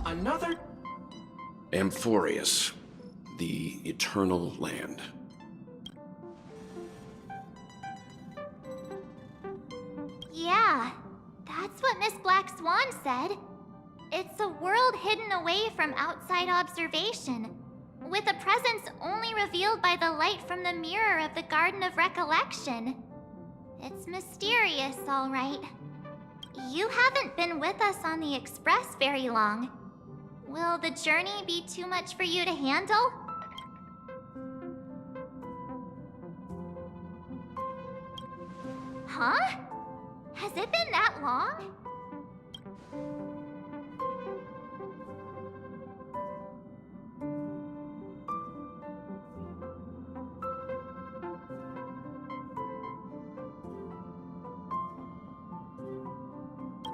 Another? Amphorius, the Eternal Land. Yeah, that's what Miss Black Swan said. It's a world hidden away from outside observation, with a presence only revealed by the light from the mirror of the Garden of Recollection. It's mysterious, all right. You haven't been with us on the Express very long. Will the journey be too much for you to handle? Huh? Has it been that long?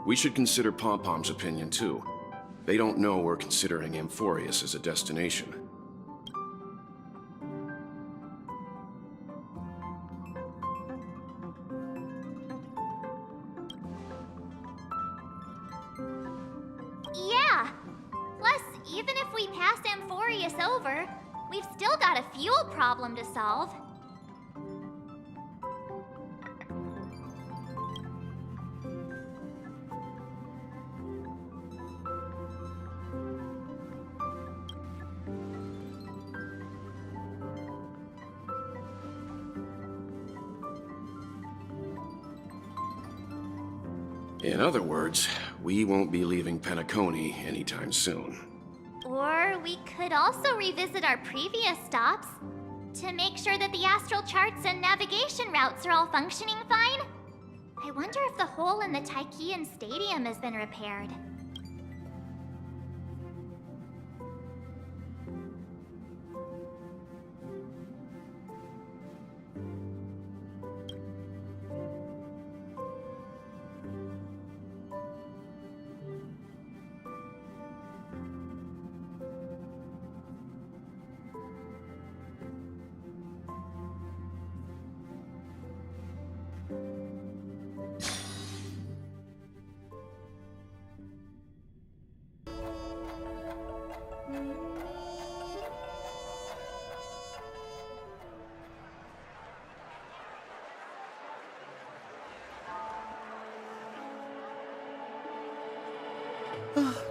We should consider Pom-Pom's opinion, too. They don't know we're considering Amphorius as a destination. Yeah! Plus, even if we pass Amphorius over, we've still got a fuel problem to solve. In other words, we won't be leaving Penacony anytime soon. Or we could also revisit our previous stops to make sure that the astral charts and navigation routes are all functioning fine. I wonder if the hole in the Tychean Stadium has been repaired.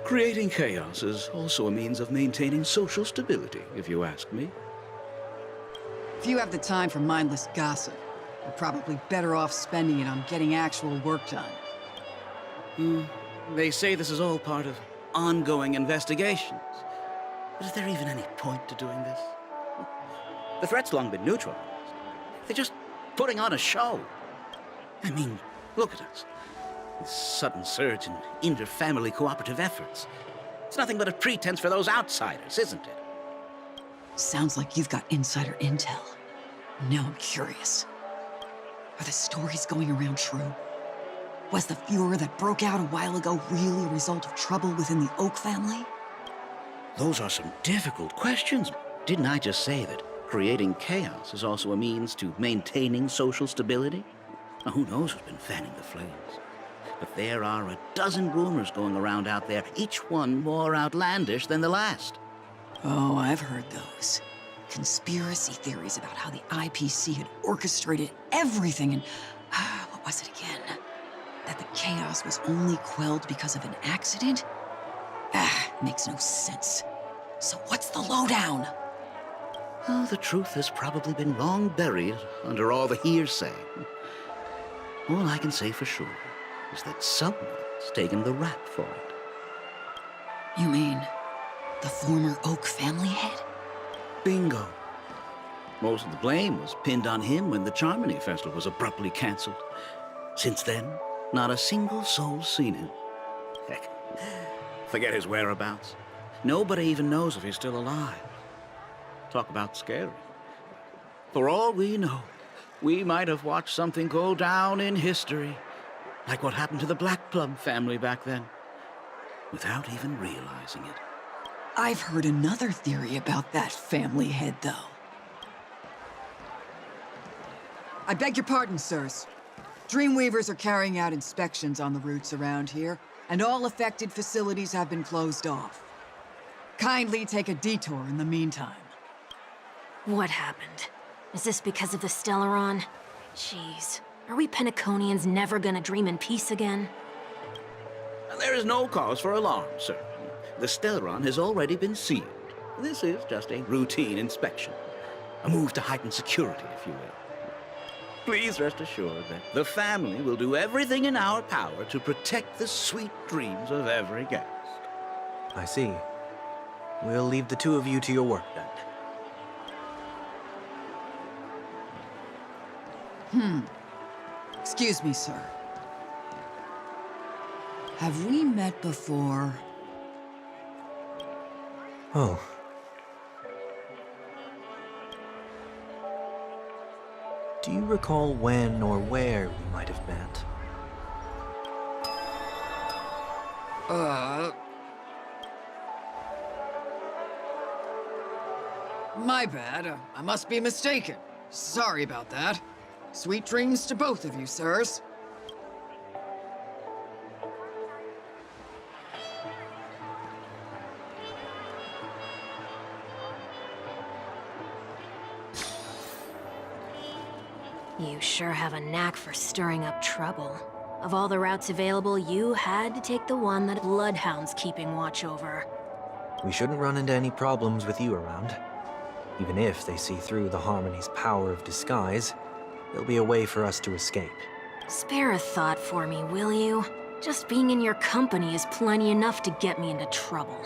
Creating chaos is also a means of maintaining social stability, if you ask me. If you have the time for mindless gossip, you're probably better off spending it on getting actual work done. They say this is all part of ongoing investigations. But is there even any point to doing this? The threat's long been neutralized. They're just putting on a show. I mean, look at us. This sudden surge in inter-family cooperative efforts. It's nothing but a pretense for those outsiders, isn't it? Sounds like you've got insider intel. Now I'm curious. Are the stories going around true? Was the furor that broke out a while ago really a result of trouble within the Oak family? Those are some difficult questions. Didn't I just say that creating chaos is also a means to maintaining social stability? Now, who knows who's been fanning the flames? But there are a dozen rumors going around out there, each one more outlandish than the last. Oh, I've heard those. Conspiracy theories about how the IPC had orchestrated everything and... what was it again? That the chaos was only quelled because of an accident? Makes no sense. So what's the lowdown? Oh, the truth has probably been long buried under all the hearsay. All I can say for sure is that someone's taken the rap for it. You mean the former Oak family head? Bingo. Most of the blame was pinned on him when the Charmony Festival was abruptly cancelled. Since then, not a single soul's seen him. Heck, forget his whereabouts. Nobody even knows if he's still alive. Talk about scary. For all we know, we might have watched something go down in history, like what happened to the Black Plum family back then, without even realizing it. I've heard another theory about that family head, though. I beg your pardon, sirs. Dreamweavers are carrying out inspections on the routes around here, and all affected facilities have been closed off. Kindly take a detour in the meantime. What happened? Is this because of the Stellaron? Jeez, are we Penaconians never gonna dream in peace again? There is no cause for alarm, sir. The Stellaron has already been sealed. This is just a routine inspection. A move to heighten security, if you will. Please rest assured that the family will do everything in our power to protect the sweet dreams of every guest. I see. We'll leave the two of you to your work then. Excuse me, sir. Have we met before? Oh. Do you recall when or where we might have met? My bad. I must be mistaken. Sorry about that. Sweet dreams to both of you, sirs. You sure have a knack for stirring up trouble. Of all the routes available, you had to take the one that Bloodhound's keeping watch over. We shouldn't run into any problems with you around. Even if they see through the Harmony's power of disguise, there'll be a way for us to escape. Spare a thought for me, will you? Just being in your company is plenty enough to get me into trouble,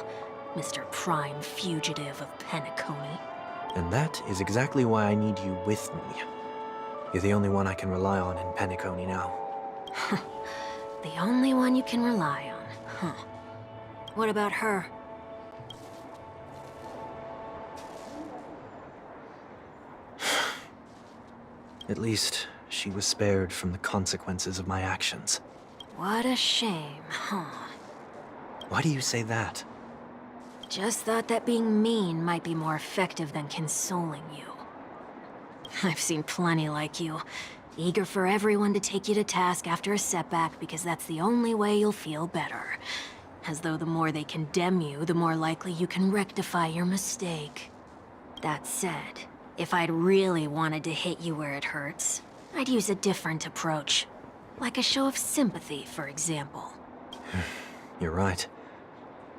Mr. Prime Fugitive of Penacony. And that is exactly why I need you with me. You're the only one I can rely on in Penacony now. The only one you can rely on, huh? What about her? At least, she was spared from the consequences of my actions. What a shame, huh? Why do you say that? Just thought that being mean might be more effective than consoling you. I've seen plenty like you, eager for everyone to take you to task after a setback because that's the only way you'll feel better. As though the more they condemn you, the more likely you can rectify your mistake. That said, if I'd really wanted to hit you where it hurts, I'd use a different approach. Like a show of sympathy, for example. You're right.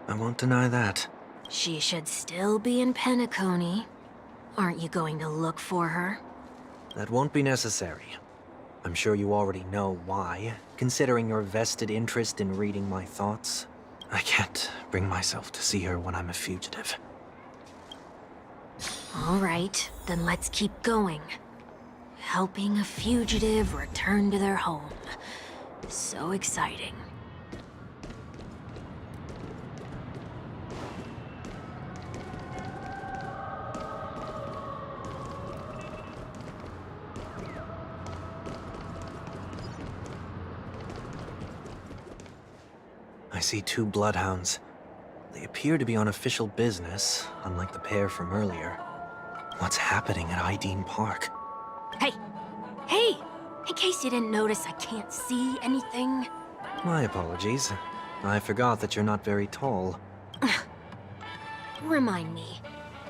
I won't deny that. She should still be in Penacony. Aren't you going to look for her? That won't be necessary. I'm sure you already know why, considering your vested interest in reading my thoughts. I can't bring myself to see her when I'm a fugitive. All right, then let's keep going. Helping a fugitive return to their home. So exciting. I see two bloodhounds. They appear to be on official business, unlike the pair from earlier. What's happening at Ideen Park? Hey! Hey! In case you didn't notice, I can't see anything. My apologies. I forgot that you're not very tall. Remind me,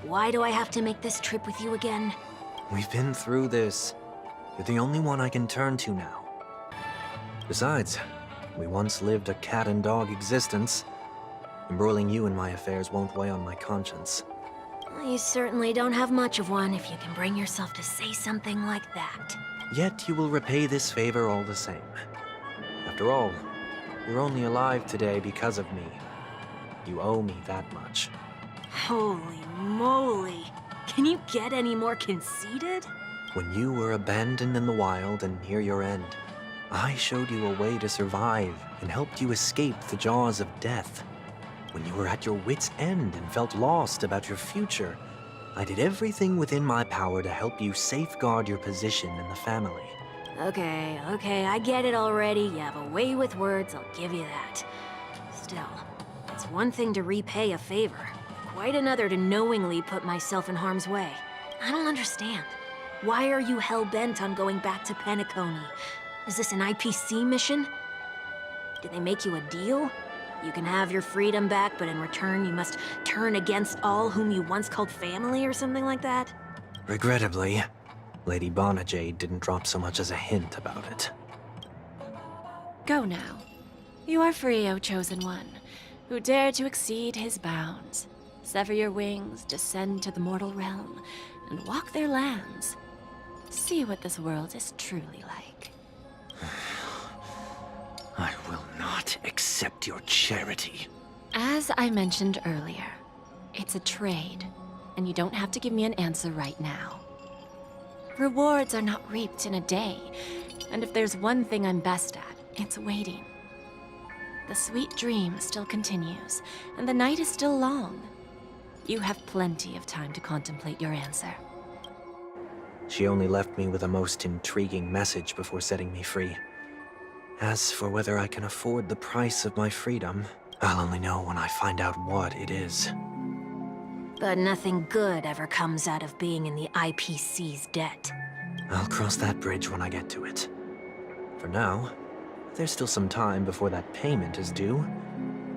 why do I have to make this trip with you again? We've been through this. You're the only one I can turn to now. Besides, we once lived a cat-and-dog existence. Embroiling you in my affairs won't weigh on my conscience. Well, you certainly don't have much of one if you can bring yourself to say something like that. Yet you will repay this favor all the same. After all, you're only alive today because of me. You owe me that much. Holy moly! Can you get any more conceited? When you were abandoned in the wild and near your end, I showed you a way to survive and helped you escape the jaws of death. When you were at your wit's end and felt lost about your future, I did everything within my power to help you safeguard your position in the family. Okay, I get it already. You have a way with words, I'll give you that. Still, it's one thing to repay a favor, quite another to knowingly put myself in harm's way. I don't understand. Why are you hell-bent on going back to Penacony? Is this an IPC mission? Did they make you a deal? You can have your freedom back, but in return you must turn against all whom you once called family or something like that? Regrettably, Lady Bonajade didn't drop so much as a hint about it. Go now. You are free, O Chosen One, who dare to exceed his bounds. Sever your wings, descend to the mortal realm, and walk their lands. See what this world is truly like. I will not accept your charity. As I mentioned earlier, it's a trade, and you don't have to give me an answer right now. Rewards are not reaped in a day, and if there's one thing I'm best at, it's waiting. The sweet dream still continues, and the night is still long. You have plenty of time to contemplate your answer. She only left me with a most intriguing message before setting me free. As for whether I can afford the price of my freedom, I'll only know when I find out what it is. But nothing good ever comes out of being in the IPC's debt. I'll cross that bridge when I get to it. For now, there's still some time before that payment is due.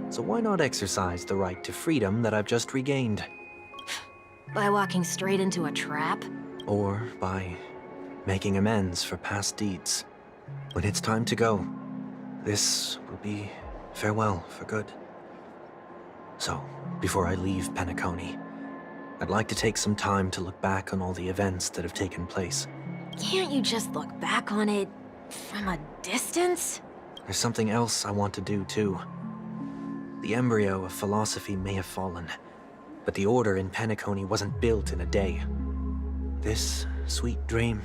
So why not exercise the right to freedom that I've just regained? By walking straight into a trap? Or by making amends for past deeds. When it's time to go, this will be farewell for good. So, before I leave Penacony, I'd like to take some time to look back on all the events that have taken place. Can't you just look back on it from a distance? There's something else I want to do, too. The embryo of philosophy may have fallen, but the order in Penacony wasn't built in a day. This sweet dream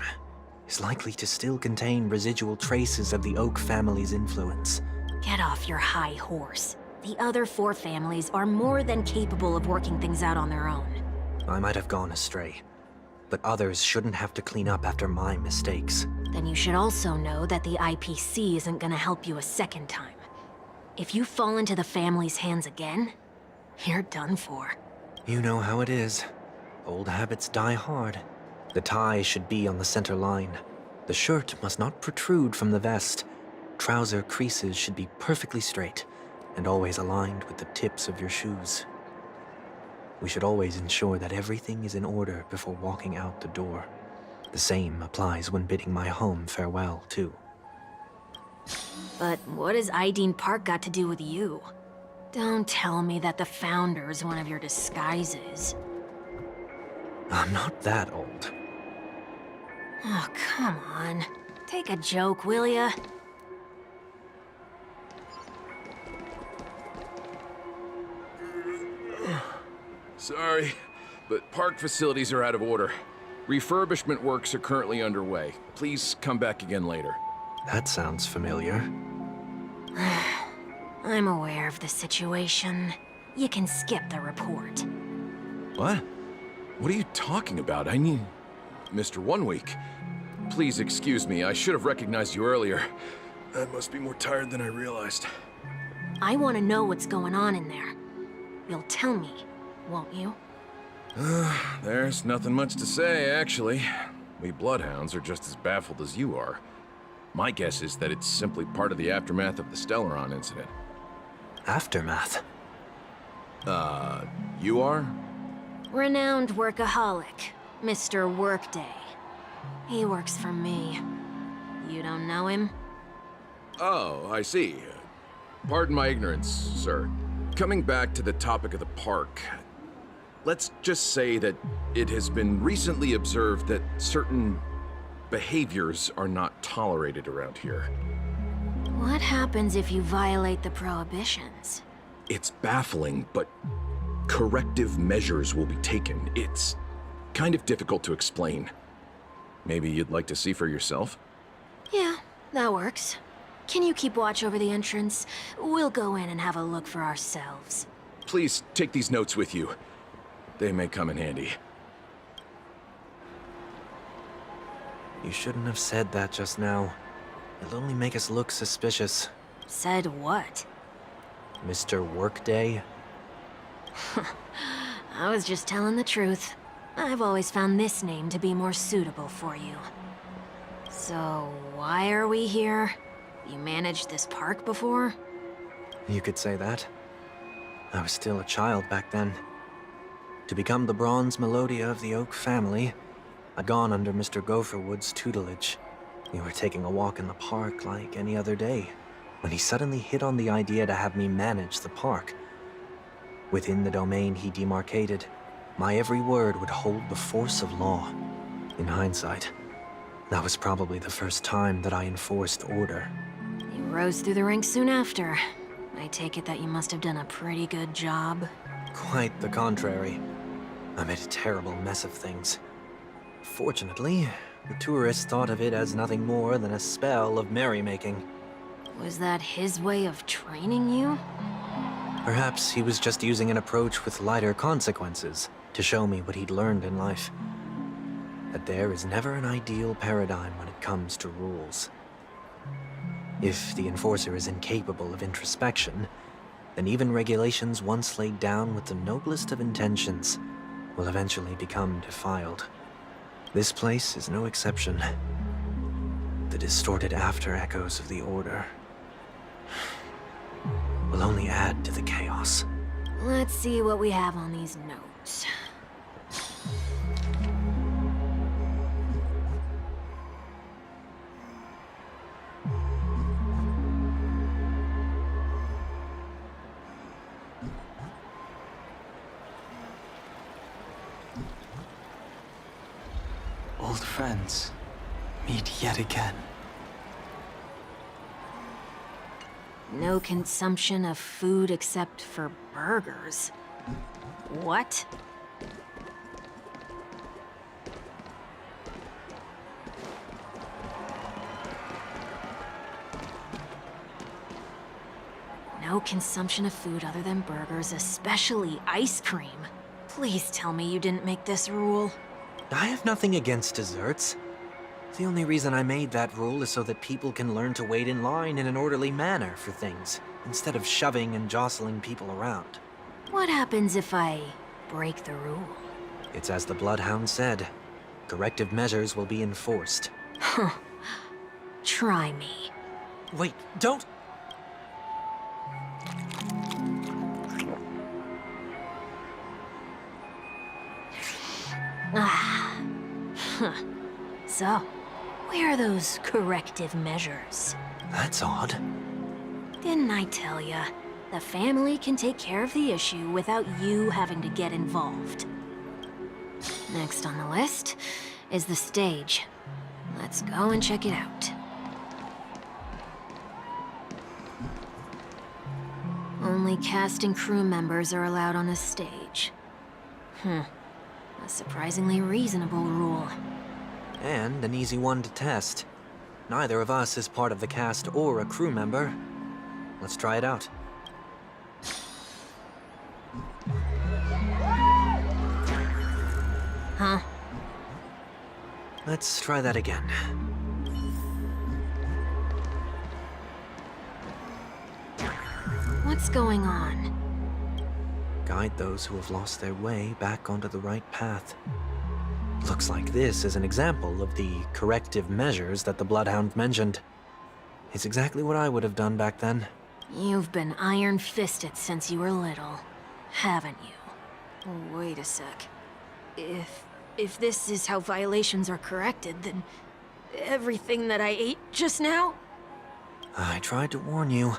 is likely to still contain residual traces of the Oak family's influence. Get off your high horse. The other 4 families are more than capable of working things out on their own. I might have gone astray, but others shouldn't have to clean up after my mistakes. Then you should also know that the IPC isn't gonna help you a second time. If you fall into the family's hands again, you're done for. You know how it is. Old habits die hard. The tie should be on the center line. The shirt must not protrude from the vest. Trouser creases should be perfectly straight, and always aligned with the tips of your shoes. We should always ensure that everything is in order before walking out the door. The same applies when bidding my home farewell, too. But what has Ideen Park got to do with you? Don't tell me that the Founder's one of your disguises. I'm not that old. Oh, come on. Take a joke, will ya? Sorry, but park facilities are out of order. Refurbishment works are currently underway. Please come back again later. That sounds familiar. I'm aware of the situation. You can skip the report. What? What are you talking about? I mean, Mr. 1 Week. Please excuse me, I should have recognized you earlier. I must be more tired than I realized. I want to know what's going on in there. You'll tell me, won't you? There's nothing much to say, actually. We Bloodhounds are just as baffled as you are. My guess is that it's simply part of the aftermath of the Stellaron incident. Aftermath? You are? Renowned workaholic, Mr. Workday. He works for me. You don't know him? Oh, I see. Pardon my ignorance, sir. Coming back to the topic of the park, let's just say that it has been recently observed that certain behaviors are not tolerated around here. What happens if you violate the prohibitions? It's baffling, but corrective measures will be taken. It's kind of difficult to explain. Maybe you'd like to see for yourself? Yeah, that works. Can you keep watch over the entrance? We'll go in and have a look for ourselves. Please take these notes with you. They may come in handy. You shouldn't have said that just now. It'll only make us look suspicious. Said what? Mr. Workday? I was just telling the truth. I've always found this name to be more suitable for you. So, why are we here? You managed this park before? You could say that. I was still a child back then. To become the bronze Melodia of the Oak family, I'd gone under Mr. Gopherwood's tutelage. We were taking a walk in the park like any other day, when he suddenly hit on the idea to have me manage the park. Within the domain he demarcated, my every word would hold the force of law. In hindsight, that was probably the first time that I enforced order. You rose through the ranks soon after. I take it that you must have done a pretty good job. Quite the contrary. I made a terrible mess of things. Fortunately, the tourists thought of it as nothing more than a spell of merrymaking. Was that his way of training you? Perhaps he was just using an approach with lighter consequences to show me what he'd learned in life. That there is never an ideal paradigm when it comes to rules. If the enforcer is incapable of introspection, then even regulations once laid down with the noblest of intentions will eventually become defiled. This place is no exception. The distorted after-echoes of the Order will only add to the chaos. Let's see what we have on these notes. Old friends, meet yet again. No consumption of food except for burgers. What? No consumption of food other than burgers, especially ice cream. Please tell me you didn't make this rule. I have nothing against desserts. The only reason I made that rule is so that people can learn to wait in line in an orderly manner for things, instead of shoving and jostling people around. What happens if I break the rule? It's as the Bloodhound said. Corrective measures will be enforced. Huh. Try me. Wait, don't! Ah. Huh. So, where are those corrective measures? That's odd. Didn't I tell ya? The family can take care of the issue without you having to get involved. Next on the list is the stage. Let's go and check it out. Only cast and crew members are allowed on the stage. A surprisingly reasonable rule. And an easy one to test. Neither of us is part of the cast or a crew member. Let's try it out. Huh? Let's try that again. What's going on? Guide those who have lost their way back onto the right path. Looks like this is an example of the corrective measures that the Bloodhound mentioned. It's exactly what I would have done back then. You've been iron-fisted since you were little, haven't you? Wait a sec. If this is how violations are corrected, then everything that I ate just now? I tried to warn you.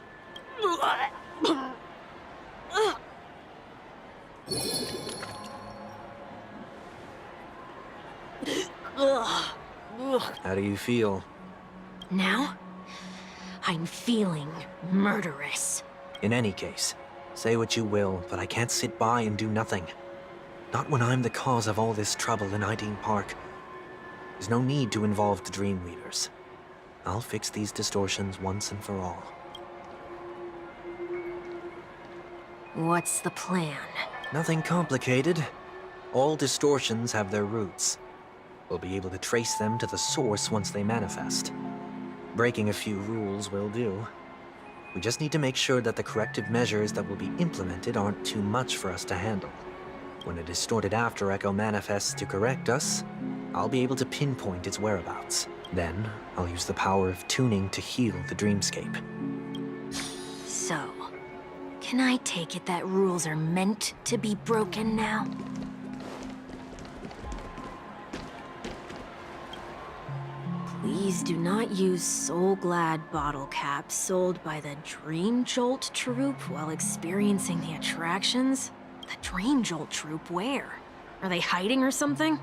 How do you feel? Now? I'm feeling murderous. In any case, say what you will, but I can't sit by and do nothing. Not when I'm the cause of all this trouble in Ideen Park. There's no need to involve the Dream Weavers. I'll fix these distortions once and for all. What's the plan? Nothing complicated. All distortions have their roots. We'll be able to trace them to the source once they manifest. Breaking a few rules will do. We just need to make sure that the corrective measures that will be implemented aren't too much for us to handle. When a distorted after echo manifests to correct us, I'll be able to pinpoint its whereabouts. Then, I'll use the power of tuning to heal the dreamscape. So, can I take it that rules are meant to be broken now? Please do not use Soul Glad bottle caps sold by the Dream Jolt troupe while experiencing the attractions. The Dream Jolt troupe, where? Are they hiding or something?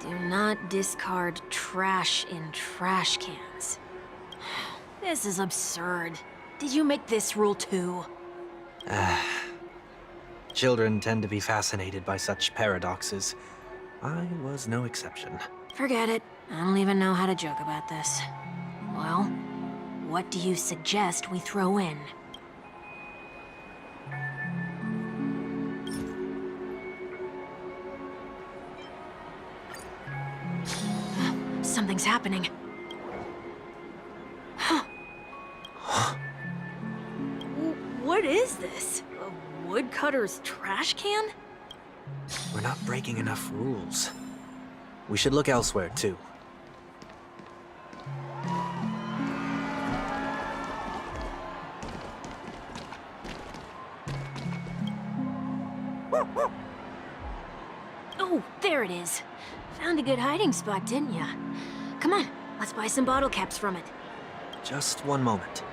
Do not discard trash in trash cans. This is absurd. Did you make this rule too? Children tend to be fascinated by such paradoxes. I was no exception. Forget it. I don't even know how to joke about this. Well, what do you suggest we throw in? Something's happening. What is this? A woodcutter's trash can? We're not breaking enough rules. We should look elsewhere, too. Oh, there it is. Found a good hiding spot, didn't ya? Come on, let's buy some bottle caps from it. Just one moment.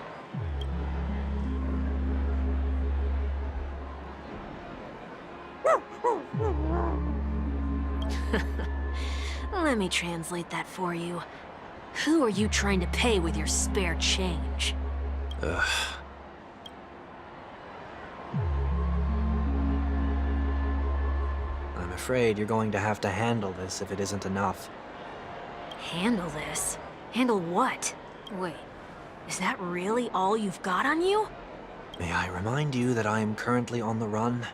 Let me translate that for you. Who are you trying to pay with your spare change? Ugh. I'm afraid you're going to have to handle this if it isn't enough. Handle this? Handle what? Wait, is that really all you've got on you? May I remind you that I am currently on the run?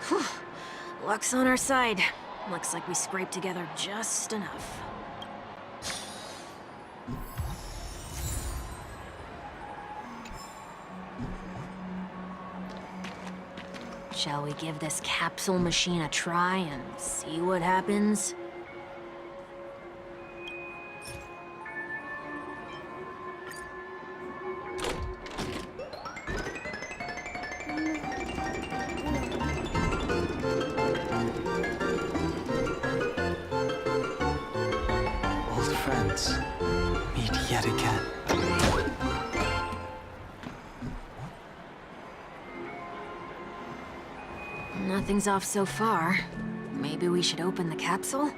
Whew. Luck's on our side. Looks like we scraped together just enough. Shall we give this capsule machine a try and see what happens? Old friends, meet yet again. Nothing's off so far. Maybe we should open the capsule?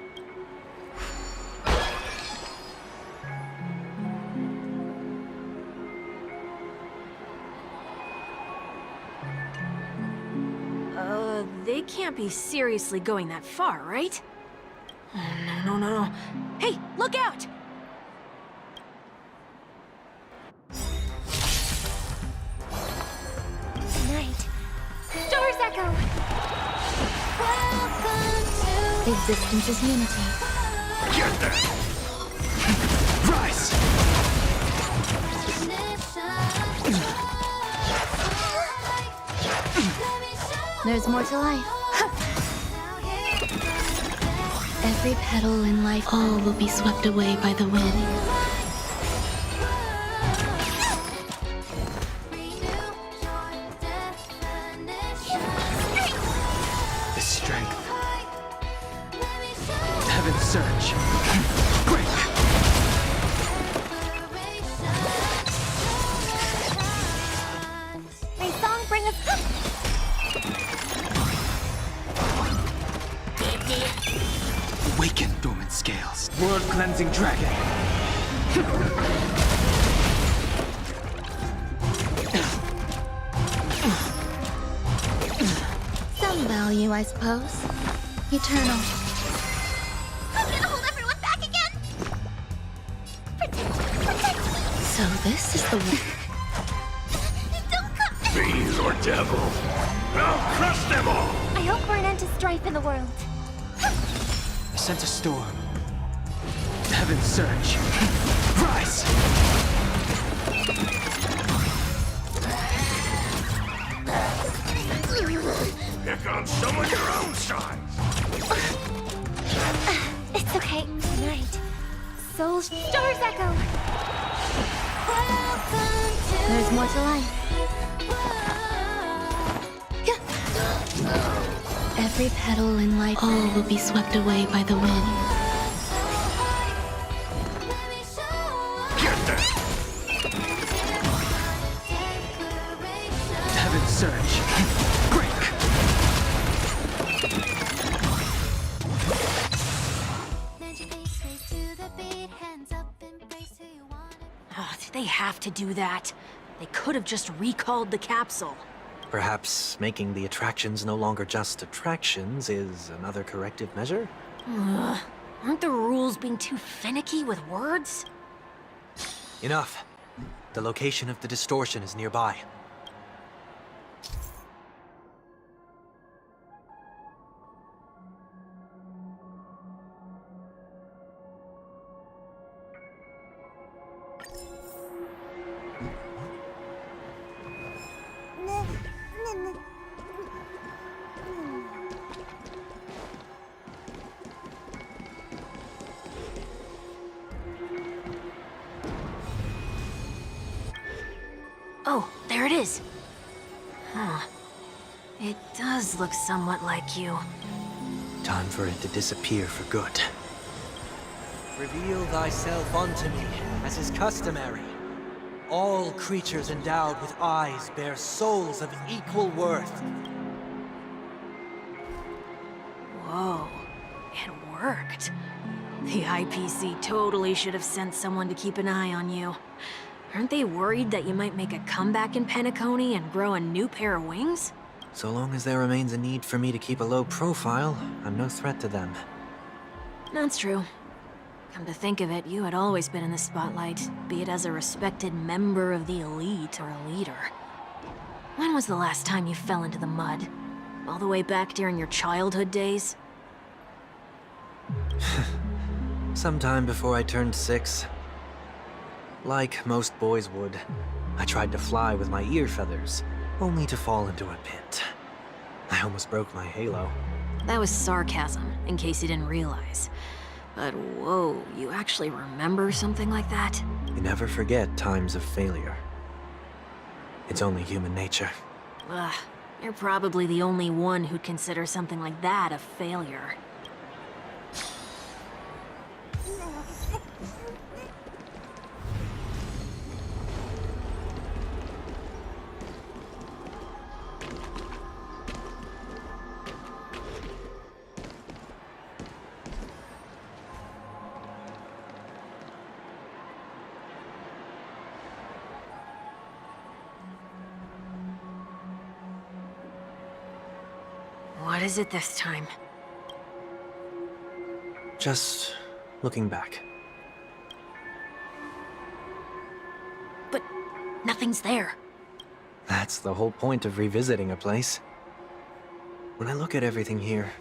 They can't be seriously going that far, right? No. Hey, look out! Night. Doors echo! Existence is unity. Get there! Rise! There's more to life. Every petal in life, all will be swept away by the wind. The strength. Heaven's surge. Break! May song bring us Awaken, dormant scales. World-cleansing dragon. some value, I suppose. Eternal. I'm gonna hold everyone back again! Protect! So this is the one. Fiend or devil, I'll crush them all! I hope for an end to strife in the world. I sense a storm. Heaven surge. Rise! Pick on someone your own size! It's okay. Tonight. Soul Stars Echo! There's more to life. Every petal in life, all will be swept away by the wind. Get them! Heaven surge. Break! Oh, did they have to do that? They could have just recalled the capsule. Perhaps making the attractions no longer just attractions is another corrective measure? Ugh. Aren't the rules being too finicky with words? Enough. The location of the distortion is nearby. Oh, there it is. Huh. It does look somewhat like you. Time for it to disappear for good. Reveal thyself unto me, as is customary. All creatures endowed with eyes bear souls of equal worth. Whoa, it worked. The IPC totally should have sent someone to keep an eye on you. Aren't they worried that you might make a comeback in Penacony and grow a new pair of wings? So long as there remains a need for me to keep a low profile, I'm no threat to them. That's true. Come to think of it, you had always been in the spotlight, be it as a respected member of the elite or a leader. When was the last time you fell into the mud? All the way back during your childhood days? Sometime before I turned 6. Like most boys would, I tried to fly with my ear feathers, only to fall into a pit. I almost broke my halo. That was sarcasm, in case you didn't realize. But whoa, you actually remember something like that? You never forget times of failure. It's only human nature. Ugh, you're probably the only one who'd consider something like that a failure. What is it this time? Just looking back. But nothing's there. That's the whole point of revisiting a place. When I look at everything here,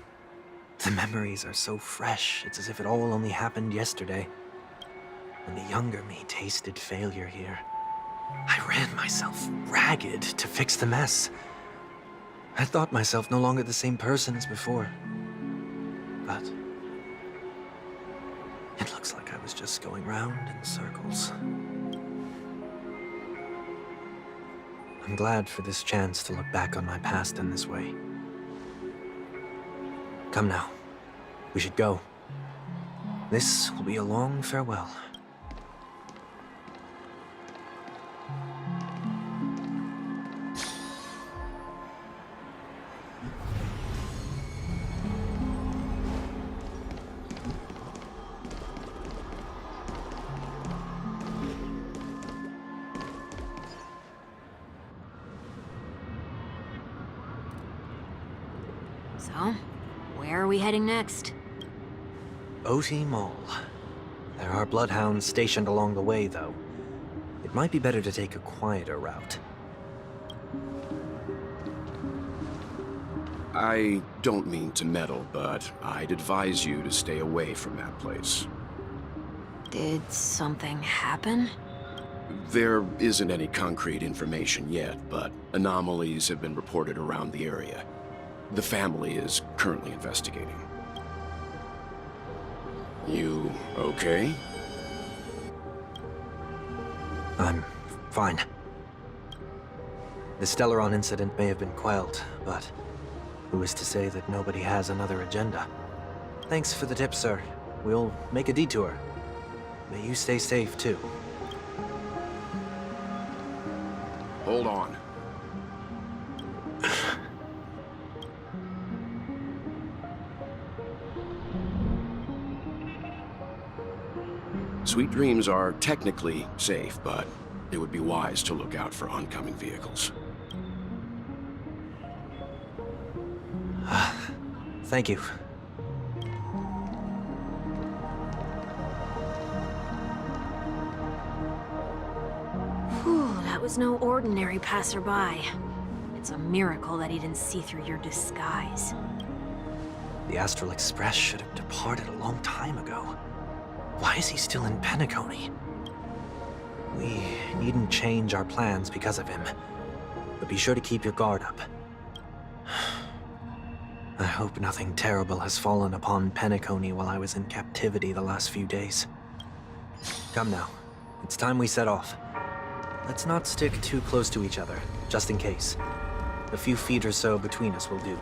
the memories are so fresh, it's as if it all only happened yesterday. When the younger me tasted failure here, I ran myself ragged to fix the mess. I thought myself no longer the same person as before. But it looks like I was just going round in circles. I'm glad for this chance to look back on my past in this way. Come now. We should go. This will be a long farewell. So, where are we heading next? Oti Mall. There are bloodhounds stationed along the way, though. It might be better to take a quieter route. I don't mean to meddle, but I'd advise you to stay away from that place. Did something happen? There isn't any concrete information yet, but anomalies have been reported around the area. The family is currently investigating. You okay? I'm fine. The Stellaron incident may have been quelled, but who is to say that nobody has another agenda? Thanks for the tip, sir. We'll make a detour. May you stay safe, too. Hold on. Sweet Dreams are technically safe, but it would be wise to look out for oncoming vehicles. Thank you. Whew, that was no ordinary passerby. It's a miracle that he didn't see through your disguise. The Astral Express should have departed a long time ago. Why is he still in Penacony? We needn't change our plans because of him, but be sure to keep your guard up. I hope nothing terrible has fallen upon Penacony while I was in captivity the last few days. Come now, it's time we set off. Let's not stick too close to each other, just in case. A few feet or so between us will do.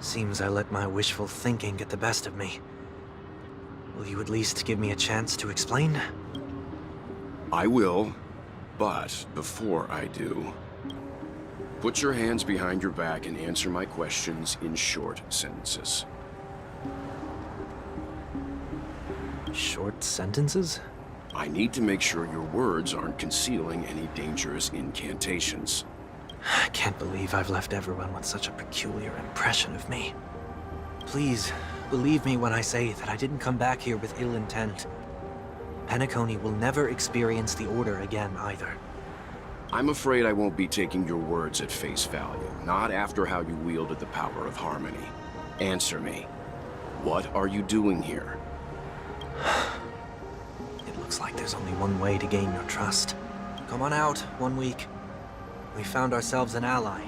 Seems I let my wishful thinking get the best of me. Will you at least give me a chance to explain? I will, but before I do, put your hands behind your back and answer my questions in short sentences. Short sentences? I need to make sure your words aren't concealing any dangerous incantations. I can't believe I've left everyone with such a peculiar impression of me. Please, believe me when I say that I didn't come back here with ill intent. Penacony will never experience the Order again, either. I'm afraid I won't be taking your words at face value, not after how you wielded the power of harmony. Answer me. What are you doing here? It looks like there's only one way to gain your trust. Come on out, 1 week. We found ourselves an ally.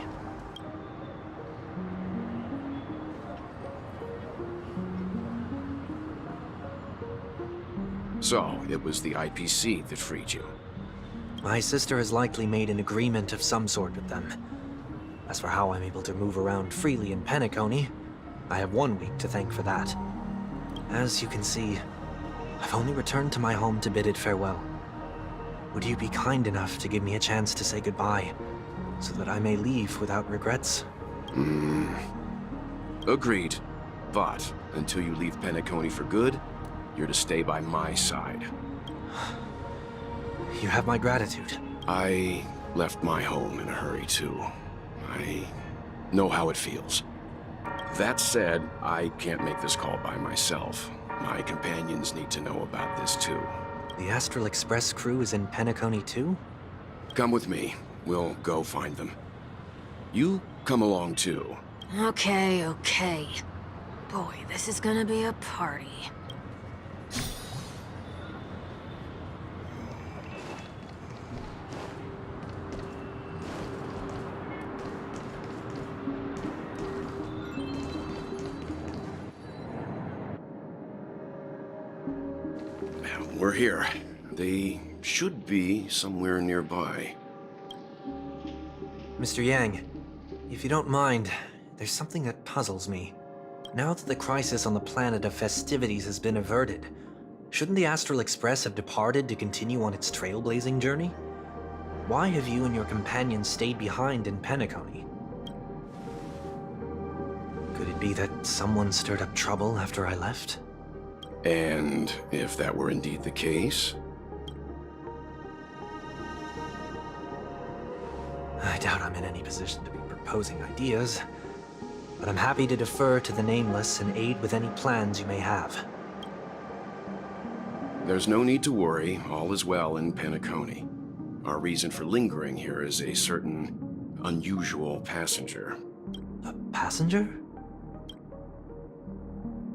So, it was the IPC that freed you. My sister has likely made an agreement of some sort with them. As for how I'm able to move around freely in Penacony, I have 1 week to thank for that. As you can see, I've only returned to my home to bid it farewell. Would you be kind enough to give me a chance to say goodbye, so that I may leave without regrets? Agreed. But, until you leave Penacony for good, you're to stay by my side. You have my gratitude. I left my home in a hurry, too. I know how it feels. That said, I can't make this call by myself. My companions need to know about this, too. The Astral Express crew is in Penacony, too? Come with me. We'll go find them. You come along, too. Okay, okay. Boy, this is gonna be a party. We're here. They should be somewhere nearby. Mr. Yang, if you don't mind, there's something that puzzles me. Now that the crisis on the planet of festivities has been averted, shouldn't the Astral Express have departed to continue on its trailblazing journey? Why have you and your companions stayed behind in Penacony? Could it be that someone stirred up trouble after I left? And if that were indeed the case? I doubt I'm in any position to be proposing ideas. but I'm happy to defer to the Nameless and aid with any plans you may have. There's no need to worry. All is well in Penacony. Our reason for lingering here is a certain unusual passenger. A passenger?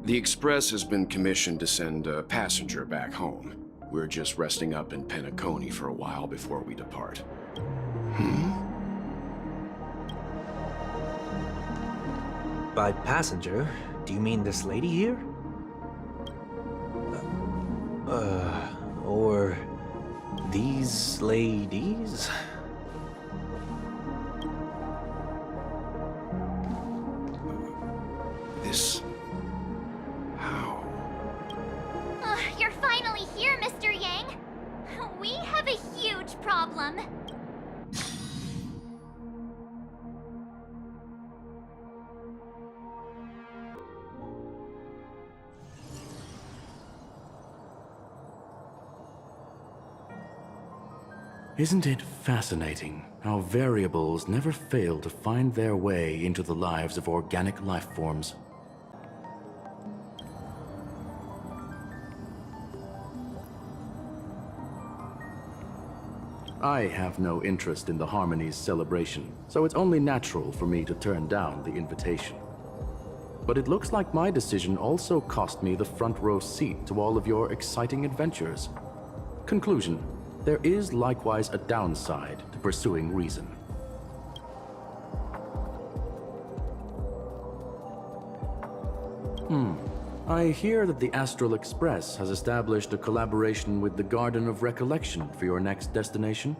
The Express has been commissioned to send a passenger back home. We're just resting up in Penacony for a while before we depart. By passenger, do you mean this lady here? Or these ladies? This... how? You're finally here, Mr. Yang. We have a huge problem. Isn't it fascinating how variables never fail to find their way into the lives of organic life forms? I have no interest in the Harmony's celebration, so it's only natural for me to turn down the invitation. But it looks like my decision also cost me the front row seat to all of your exciting adventures. Conclusion: there is likewise a downside to pursuing reason. I hear that the Astral Express has established a collaboration with the Garden of Recollection for your next destination.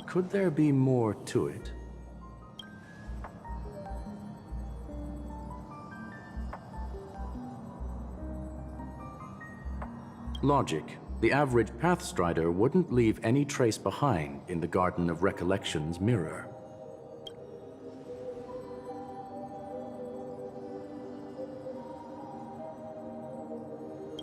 Could there be more to it? Logic. The average Pathstrider wouldn't leave any trace behind in the Garden of Recollection's mirror.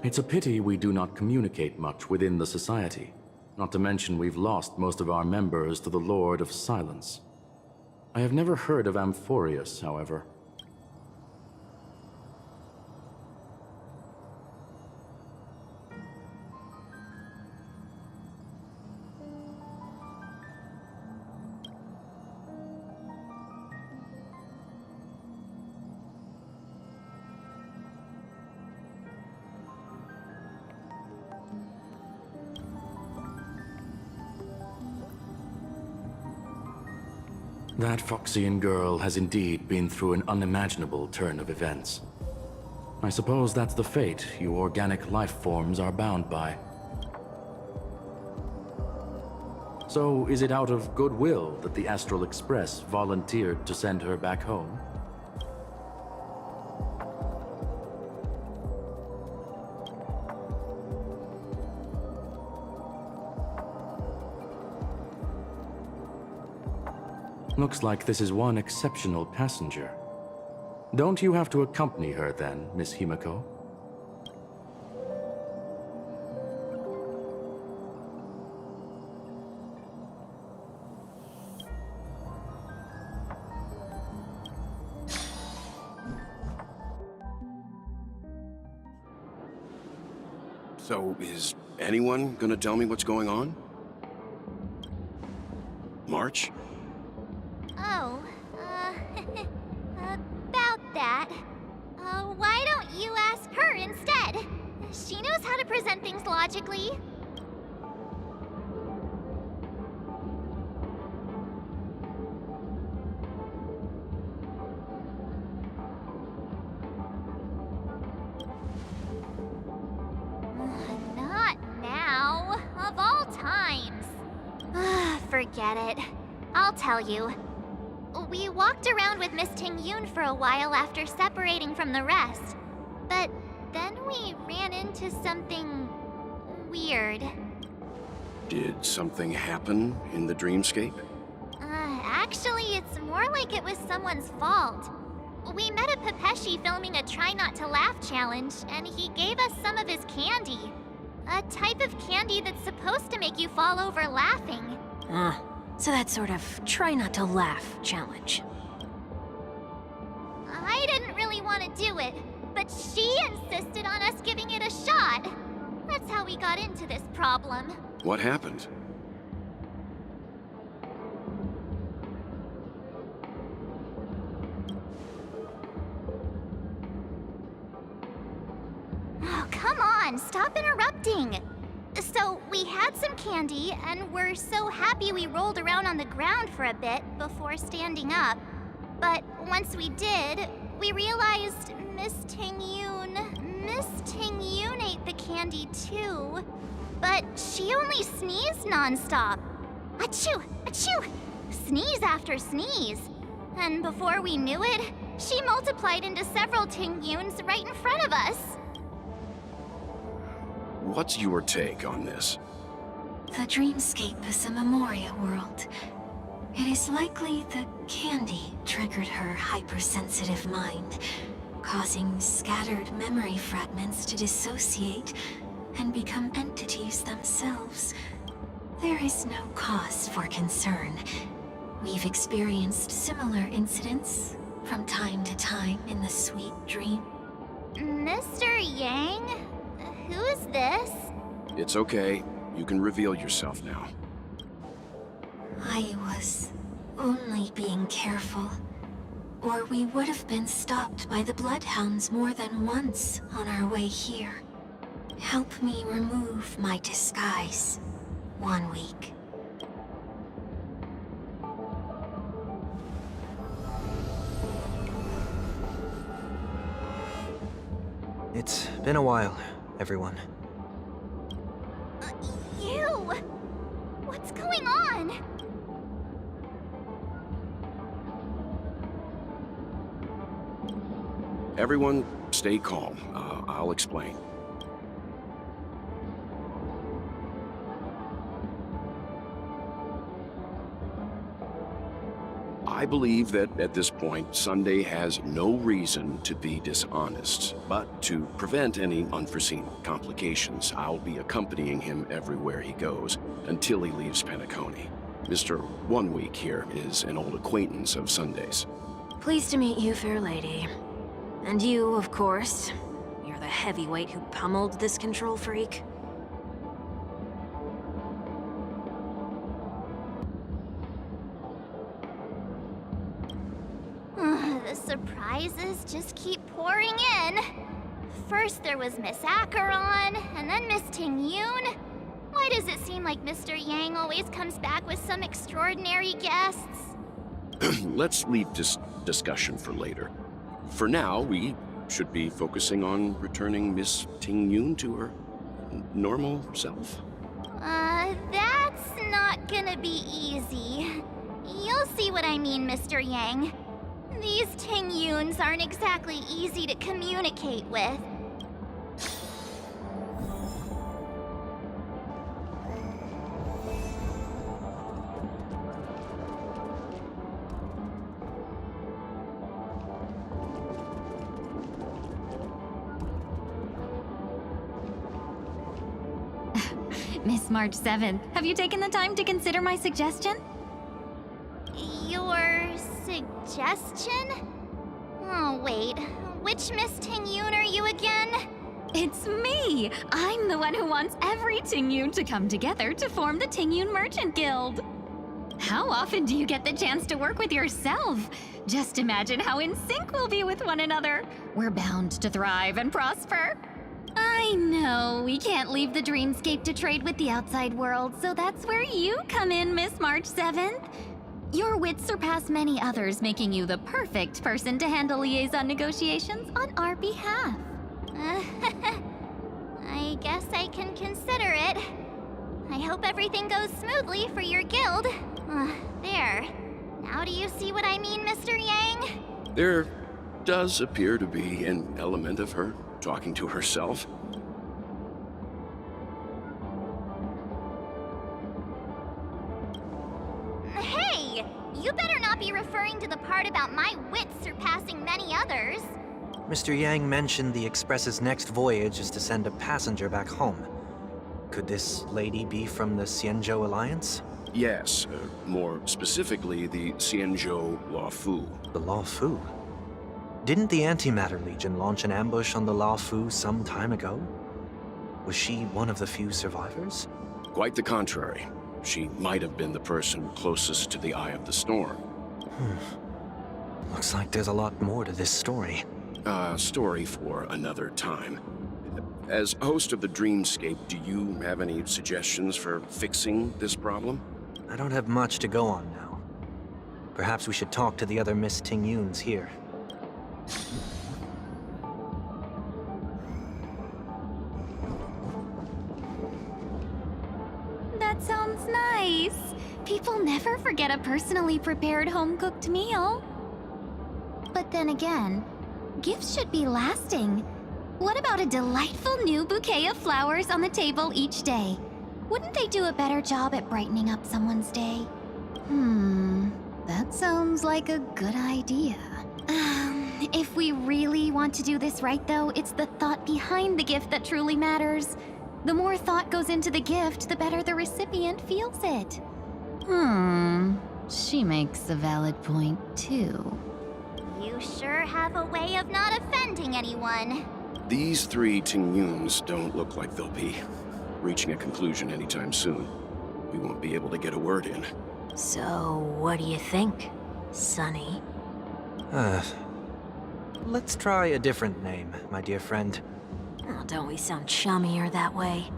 It's a pity we do not communicate much within the society. Not to mention we've lost most of our members to the Lord of Silence. I have never heard of Amphorius, however. That Foxian girl has indeed been through an unimaginable turn of events. I suppose that's the fate you organic life forms are bound by. So, is it out of goodwill that the Astral Express volunteered to send her back home? Looks like this is one exceptional passenger. Don't you have to accompany her then, Miss Himiko? So, is anyone gonna tell me what's going on? March? Oh, about that. Why don't you ask her instead? She knows how to present things logically. Not now. Of all times. Forget it. I'll tell you. We walked around with Miss Ting-Yun for a while after separating from the rest. But then we ran into something weird. Did something happen in the dreamscape? Actually, it's more like it was someone's fault. We met a Pepeshi filming a Try Not to Laugh challenge, and he gave us some of his candy. A type of candy that's supposed to make you fall over laughing. So that sort of try not to laugh challenge. I didn't really want to do it, but she insisted on us giving it a shot. That's how we got into this problem. What happened? Oh, come on, stop interrupting. So, we had some candy, and we're so happy we rolled around on the ground for a bit before standing up. But once we did, we realized Miss Ting-Yoon ate the candy too. But she only sneezed nonstop. Achoo! Achoo! Sneeze after sneeze. And before we knew it, she multiplied into several Ting-Yoons right in front of us. What's your take on this? The dreamscape is a Memoria world. It is likely the candy triggered her hypersensitive mind, causing scattered memory fragments to dissociate and become entities themselves. There is no cause for concern. We've experienced similar incidents from time to time in the sweet dream. Mr. Yang? Who is this? It's okay. You can reveal yourself now. I was only being careful, or we would have been stopped by the Bloodhounds more than once on our way here. Help me remove my disguise. 1 week. It's been a while, everyone. You! What's going on? Everyone, stay calm. I'll explain. I believe that at this point, Sunday has no reason to be dishonest. But to prevent any unforeseen complications, I'll be accompanying him everywhere he goes until he leaves Penacony. Mr. 1 Week here is an old acquaintance of Sunday's. Pleased to meet you, fair lady. And you, of course. You're the heavyweight who pummeled this control freak. The surprises just keep pouring in. First there was Miss Acheron, and then Miss Ting-Yoon. Why does it seem like Mr. Yang always comes back with some extraordinary guests? Let's leave this discussion for later. For now, we should be focusing on returning Miss Ting-Yoon to her normal self. That's not gonna be easy. You'll see what I mean, Mr. Yang. These Ting-Yoons aren't exactly easy to communicate with. Miss March 7th, have you taken the time to consider my suggestion? Your suggestion? Oh, wait. Which Miss Ting-Yoon are you again? It's me! I'm the one who wants every Ting-Yoon to come together to form the Ting-Yoon Merchant Guild. How often do you get the chance to work with yourself? Just imagine how in sync we'll be with one another. We're bound to thrive and prosper. I know, we can't leave the dreamscape to trade with the outside world, so that's where you come in, Miss March 7th. Your wits surpass many others, making you the perfect person to handle liaison negotiations on our behalf. I guess I can consider it. I hope everything goes smoothly for your guild. There. Now do you see what I mean, Mr. Yang? There does appear to be an element of her talking to herself. Hey! You better not be referring to the part about my wits surpassing many others. Mr. Yang mentioned the Express's next voyage is to send a passenger back home. Could this lady be from the Xianzhou Alliance? Yes, more specifically, the Xianzhou Luofu. The Luofu? Didn't the Antimatter Legion launch an ambush on the Luofu some time ago? Was she one of the few survivors? Quite the contrary. She might have been the person closest to the eye of the storm. Looks like there's a lot more to this story. Story for another time. As host of the Dreamscape, do you have any suggestions for fixing this problem? I don't have much to go on now. Perhaps we should talk to the other Miss Tingyuns here. That sounds nice. People never forget a personally prepared home-cooked meal. But then again, gifts should be lasting. What about a delightful new bouquet of flowers on the table each day? Wouldn't they do a better job at brightening up someone's day? That sounds like a good idea. If we really want to do this right, though, it's the thought behind the gift that truly matters. The more thought goes into the gift, the better the recipient feels it. She makes a valid point, too. You sure have a way of not offending anyone. These three Tingyuns don't look like they'll be reaching a conclusion anytime soon. We won't be able to get a word in. So, what do you think, Sonny? Let's try a different name, my dear friend. Oh, don't we sound chummier that way?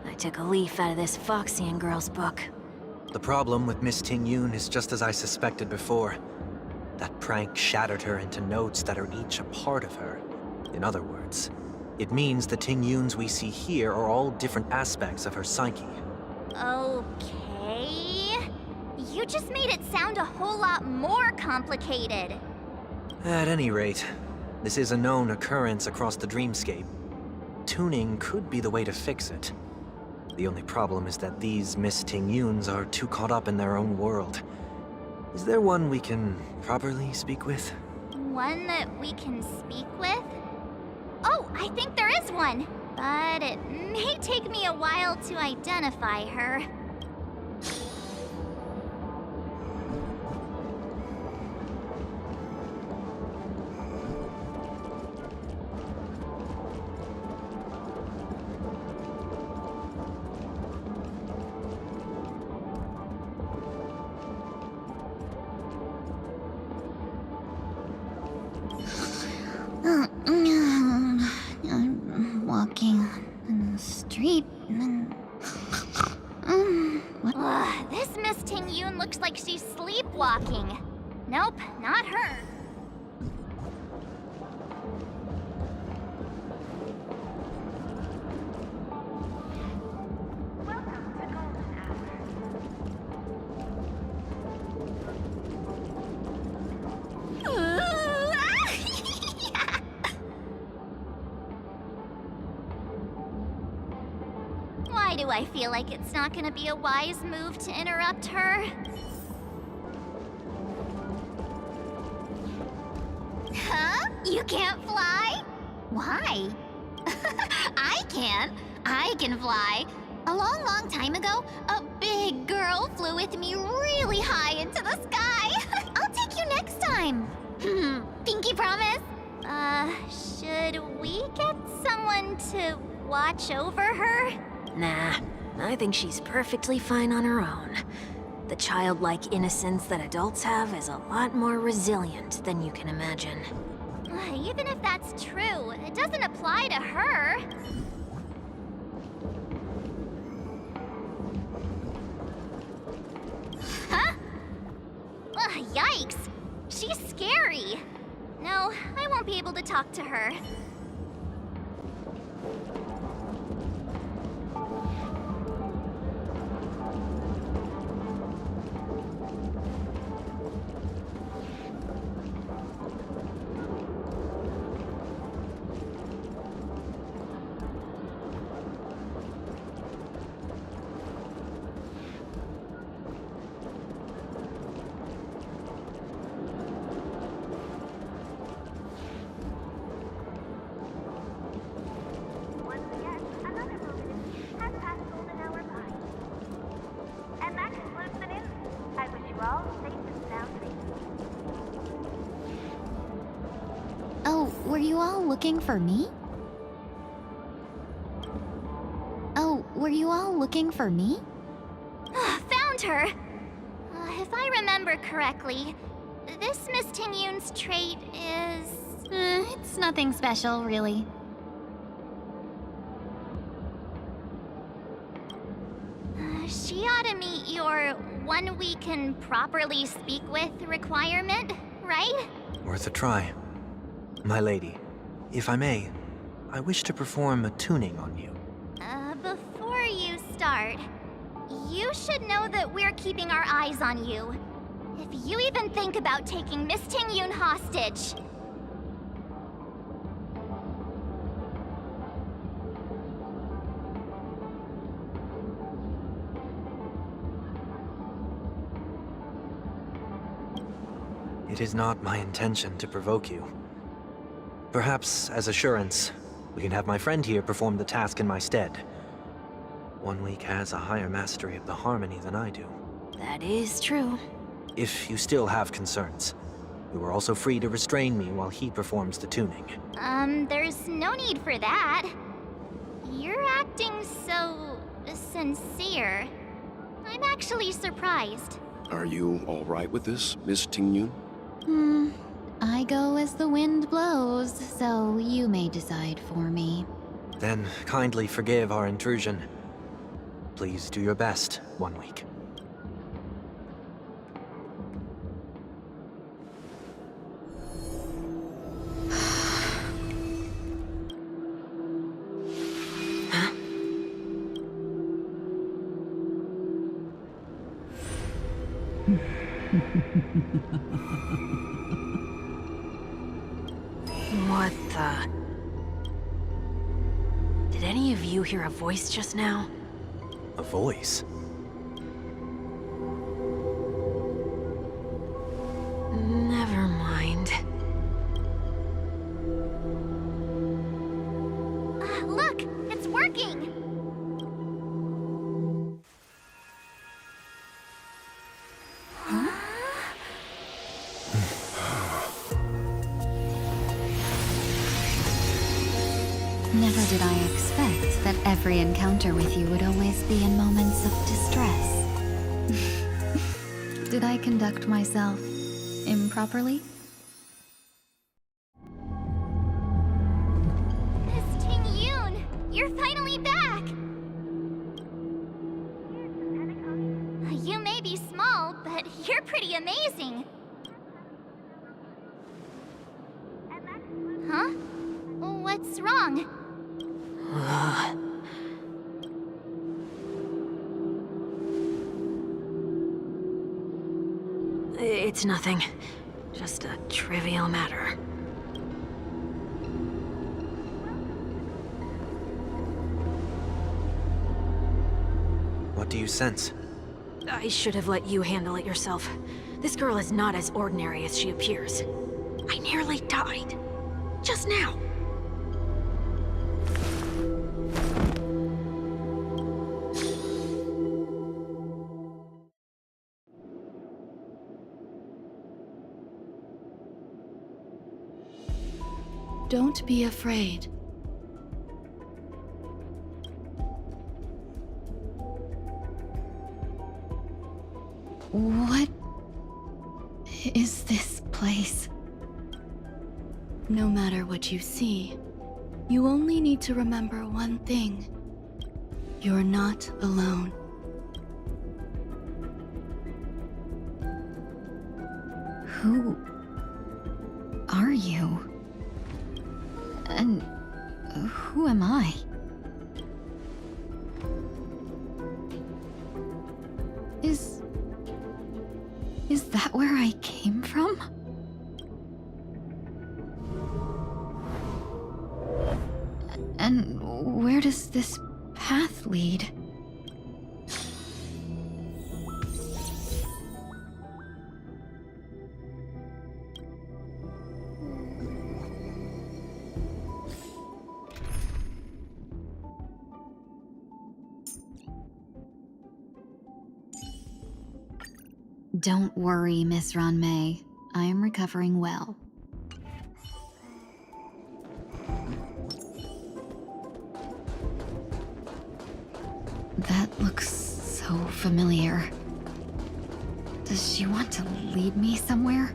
I took a leaf out of this Foxian girl's book. The problem with Miss Tingyun is just as I suspected before. That prank shattered her into notes that are each a part of her. In other words, it means the Tingyuns we see here are all different aspects of her psyche. Okay. You just made it sound a whole lot more complicated. At any rate, this is a known occurrence across the Dreamscape. Tuning could be the way to fix it. The only problem is that these Miss Tingyuns are too caught up in their own world. Is there one we can properly speak with? One that we can speak with? Oh, I think there is one. But it may take me a while to identify her. I'm walking in the street and... what? This Miss Tingyun looks like she's sleepwalking. Nope, not her. Why do I feel like it's not gonna be a wise move to interrupt her? Huh? You can't fly? Why? I can. I can fly. A long, long time ago, a big girl flew with me really high into the sky. I'll take you next time. Pinky promise? Should we get someone to watch over her? Nah, I think she's perfectly fine on her own. The childlike innocence that adults have is a lot more resilient than you can imagine. Even if that's true, it doesn't apply to her. Huh? Yikes! She's scary. No, I won't be able to talk to her. Oh, were you all looking for me? Oh, were you all looking for me? Found her! If I remember correctly, this Miss Ting-Yun's trait is... It's nothing special, really. She ought to meet your one we can properly speak with requirement, right? Worth a try. My lady, if I may, I wish to perform a tuning on you. Before you start, you should know that we're keeping our eyes on you. If you even think about taking Miss Ting-Yun hostage... It is not my intention to provoke you. Perhaps, as assurance, we can have my friend here perform the task in my stead. One Week has a higher mastery of the harmony than I do. That is true. If you still have concerns, you are also free to restrain me while he performs the tuning. There's no need for that. You're acting so... sincere. I'm actually surprised. Are you all right with this, Miss Ting-Yun? I go as the wind blows, so you may decide for me. Then kindly forgive our intrusion. Please do your best, One Week. What the... Did any of you hear a voice just now? A voice? Never mind. Look! It's working! Never did I expect that every encounter with you would always be in moments of distress. Did I conduct myself improperly? Miss Ting-Yun! You're finally back! You may be small, but you're pretty amazing. Huh? What's wrong? It's nothing. Just a trivial matter. What do you sense? I should have let you handle it yourself. This girl is not as ordinary as she appears. I nearly died. Just now. Don't be afraid. What is this place? No matter what you see, you only need to remember one thing. You're not alone. Who are you? And who am I? Is that where I came from? And where does this path lead? Don't worry, Miss Ron-May. I am recovering well. That looks so familiar. Does she want to lead me somewhere?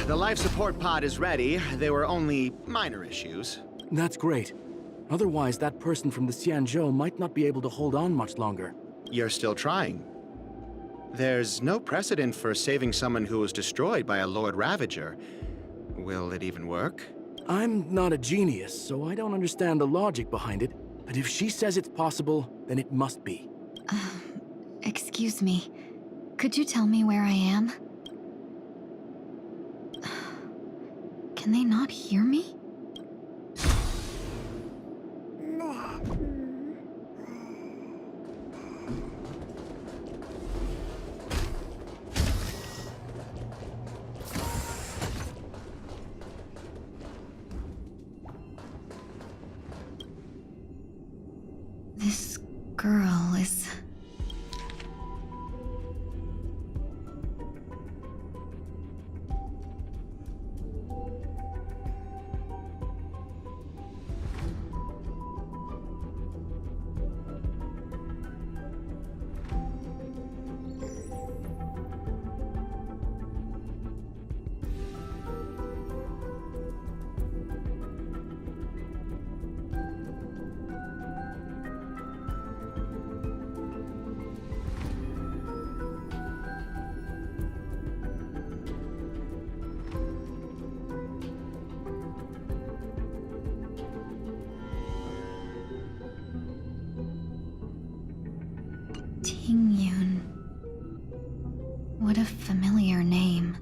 The life support pod is ready. There were only minor issues. That's great. Otherwise, that person from the Xianzhou might not be able to hold on much longer. You're still trying. There's no precedent for saving someone who was destroyed by a Lord Ravager. Will it even work? I'm not a genius, so I don't understand the logic behind it. But if she says it's possible, then it must be. Excuse me. Could you tell me where I am? Can they not hear me? This girl is... Tingyun. What a familiar name.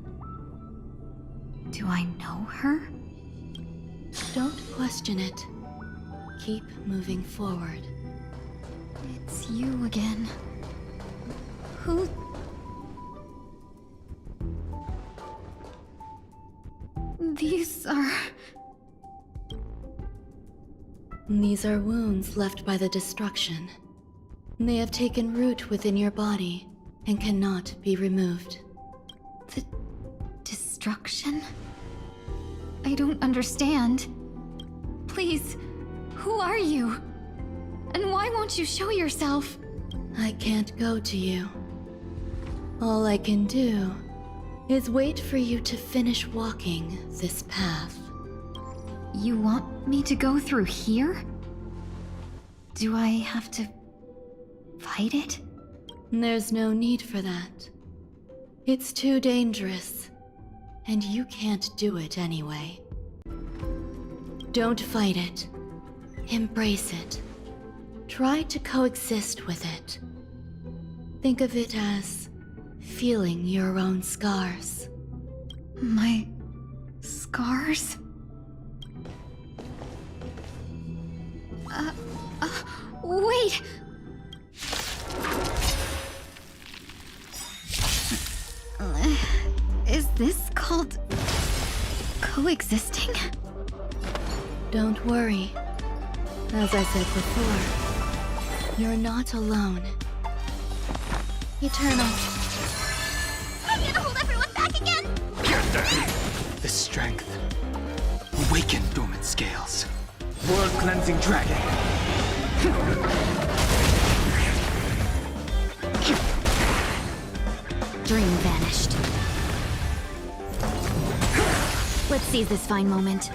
Do I know her? Don't question it. Keep moving forward. It's you again. Who... These are... These are wounds left by the destruction. They have taken root within your body and cannot be removed. The... destruction? I don't understand. Please, who are you? And why won't you show yourself? I can't go to you. All I can do is wait for you to finish walking this path. You want me to go through here? Do I have to fight it? There's no need for that. It's too dangerous, and you can't do it anyway. Don't fight it. Embrace it. Try to coexist with it. Think of it as feeling your own scars. My... scars? Wait! Is this called... coexisting? Don't worry. As I said before, you're not alone. Eternal. I'm gonna hold everyone back again! Get them! The strength. Awaken dormant scales. World-cleansing dragon. Dream vanished. Let's seize this fine moment.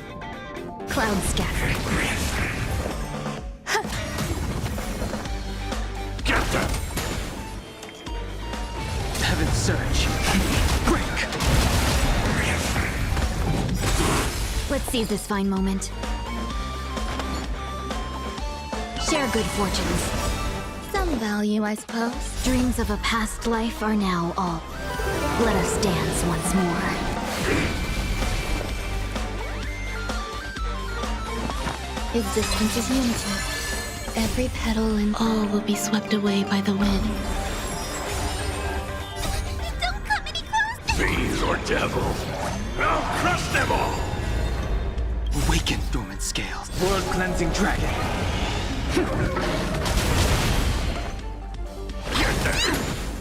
Cloud scattered. Get them! Heaven surge. Break. Let's seize this fine moment. Share good fortunes. Some value, I suppose. Dreams of a past life are now all. Let us dance once more. Existence is unity. Every petal and all will be swept away by the wind. Don't come any closer! Fiends or devils, I'll crush them all! Awaken, dormant scales. World-cleansing dragon.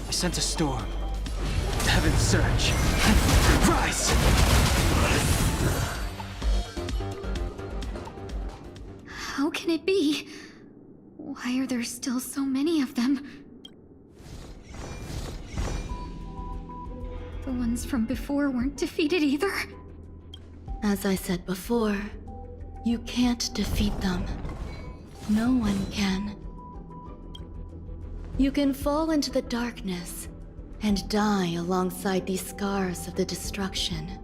I sense a storm. Heaven surge. Rise! How can it be? Why are there still so many of them? The ones from before weren't defeated either. As I said before, you can't defeat them. No one can. You can fall into the darkness and die alongside these scars of the destruction.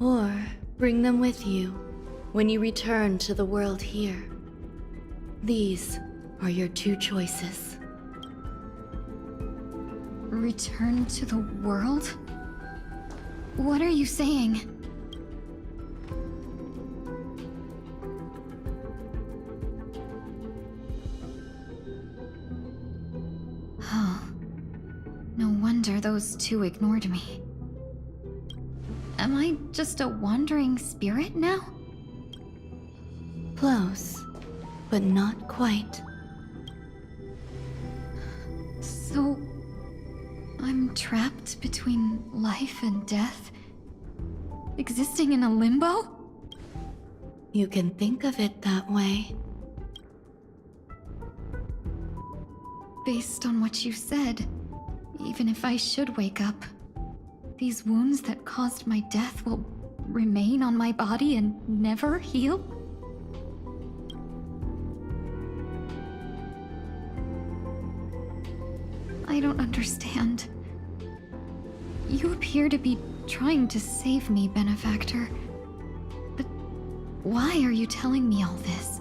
Or bring them with you when you return to the world here. These are your two choices. Return to the world? What are you saying? Oh. No wonder those two ignored me. Am I just a wandering spirit now? Close, but not quite. So... I'm trapped between life and death? Existing in a limbo? You can think of it that way. Based on what you said, even if I should wake up, these wounds that caused my death will remain on my body and never heal? I don't understand. You appear to be trying to save me, Benefactor. But why are you telling me all this?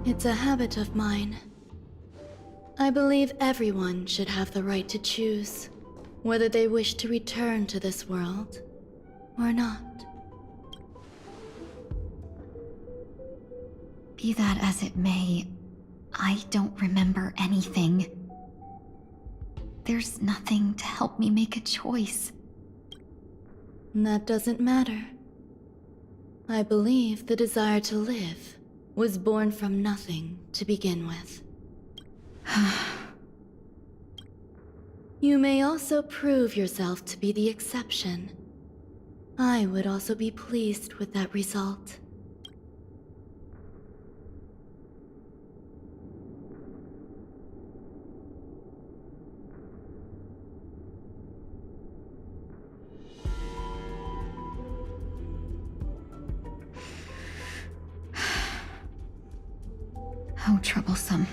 It's a habit of mine. I believe everyone should have the right to choose whether they wish to return to this world or not. Be that as it may, I don't remember anything. There's nothing to help me make a choice. That doesn't matter. I believe the desire to live was born from nothing to begin with. You may also prove yourself to be the exception. I would also be pleased with that result. How troublesome.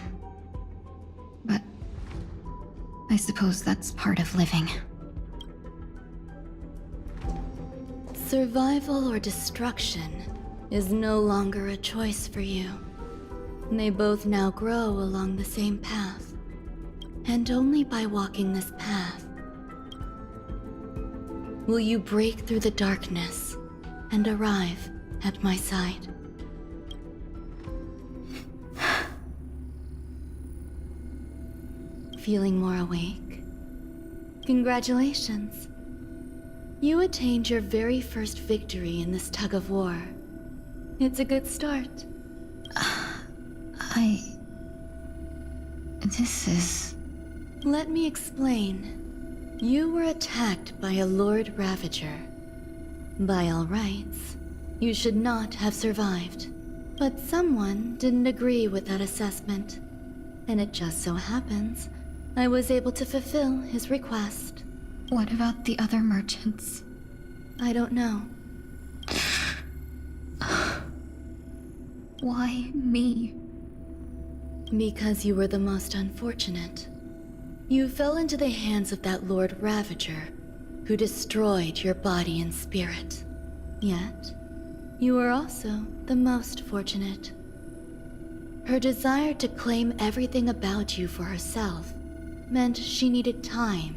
But I suppose that's part of living. Survival or destruction is no longer a choice for you. They both now grow along the same path. And only by walking this path will you break through the darkness and arrive at my side. Feeling more awake? Congratulations. You attained your very first victory in this tug of war. It's a good start. This is... Let me explain. You were attacked by a Lord Ravager. By all rights, you should not have survived. But someone didn't agree with that assessment. And it just so happens I was able to fulfill his request. What about the other merchants? I don't know. Why me? Because you were the most unfortunate. You fell into the hands of that Lord Ravager, who destroyed your body and spirit. Yet, you were also the most fortunate. Her desire to claim everything about you for herself meant she needed time,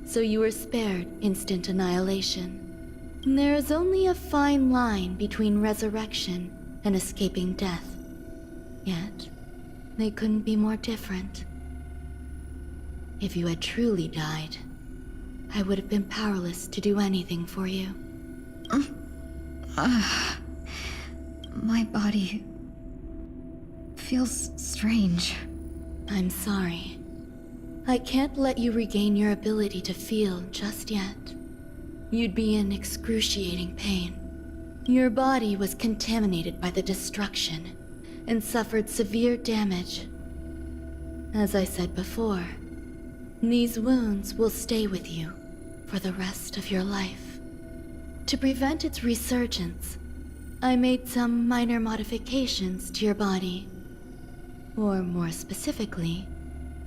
so you were spared instant annihilation. There is only a fine line between resurrection and escaping death. Yet, they couldn't be more different. If you had truly died, I would have been powerless to do anything for you. My body feels strange. I'm sorry. I can't let you regain your ability to feel just yet. You'd be in excruciating pain. Your body was contaminated by the destruction and suffered severe damage. As I said before, these wounds will stay with you for the rest of your life. To prevent its resurgence, I made some minor modifications to your body. Or more specifically,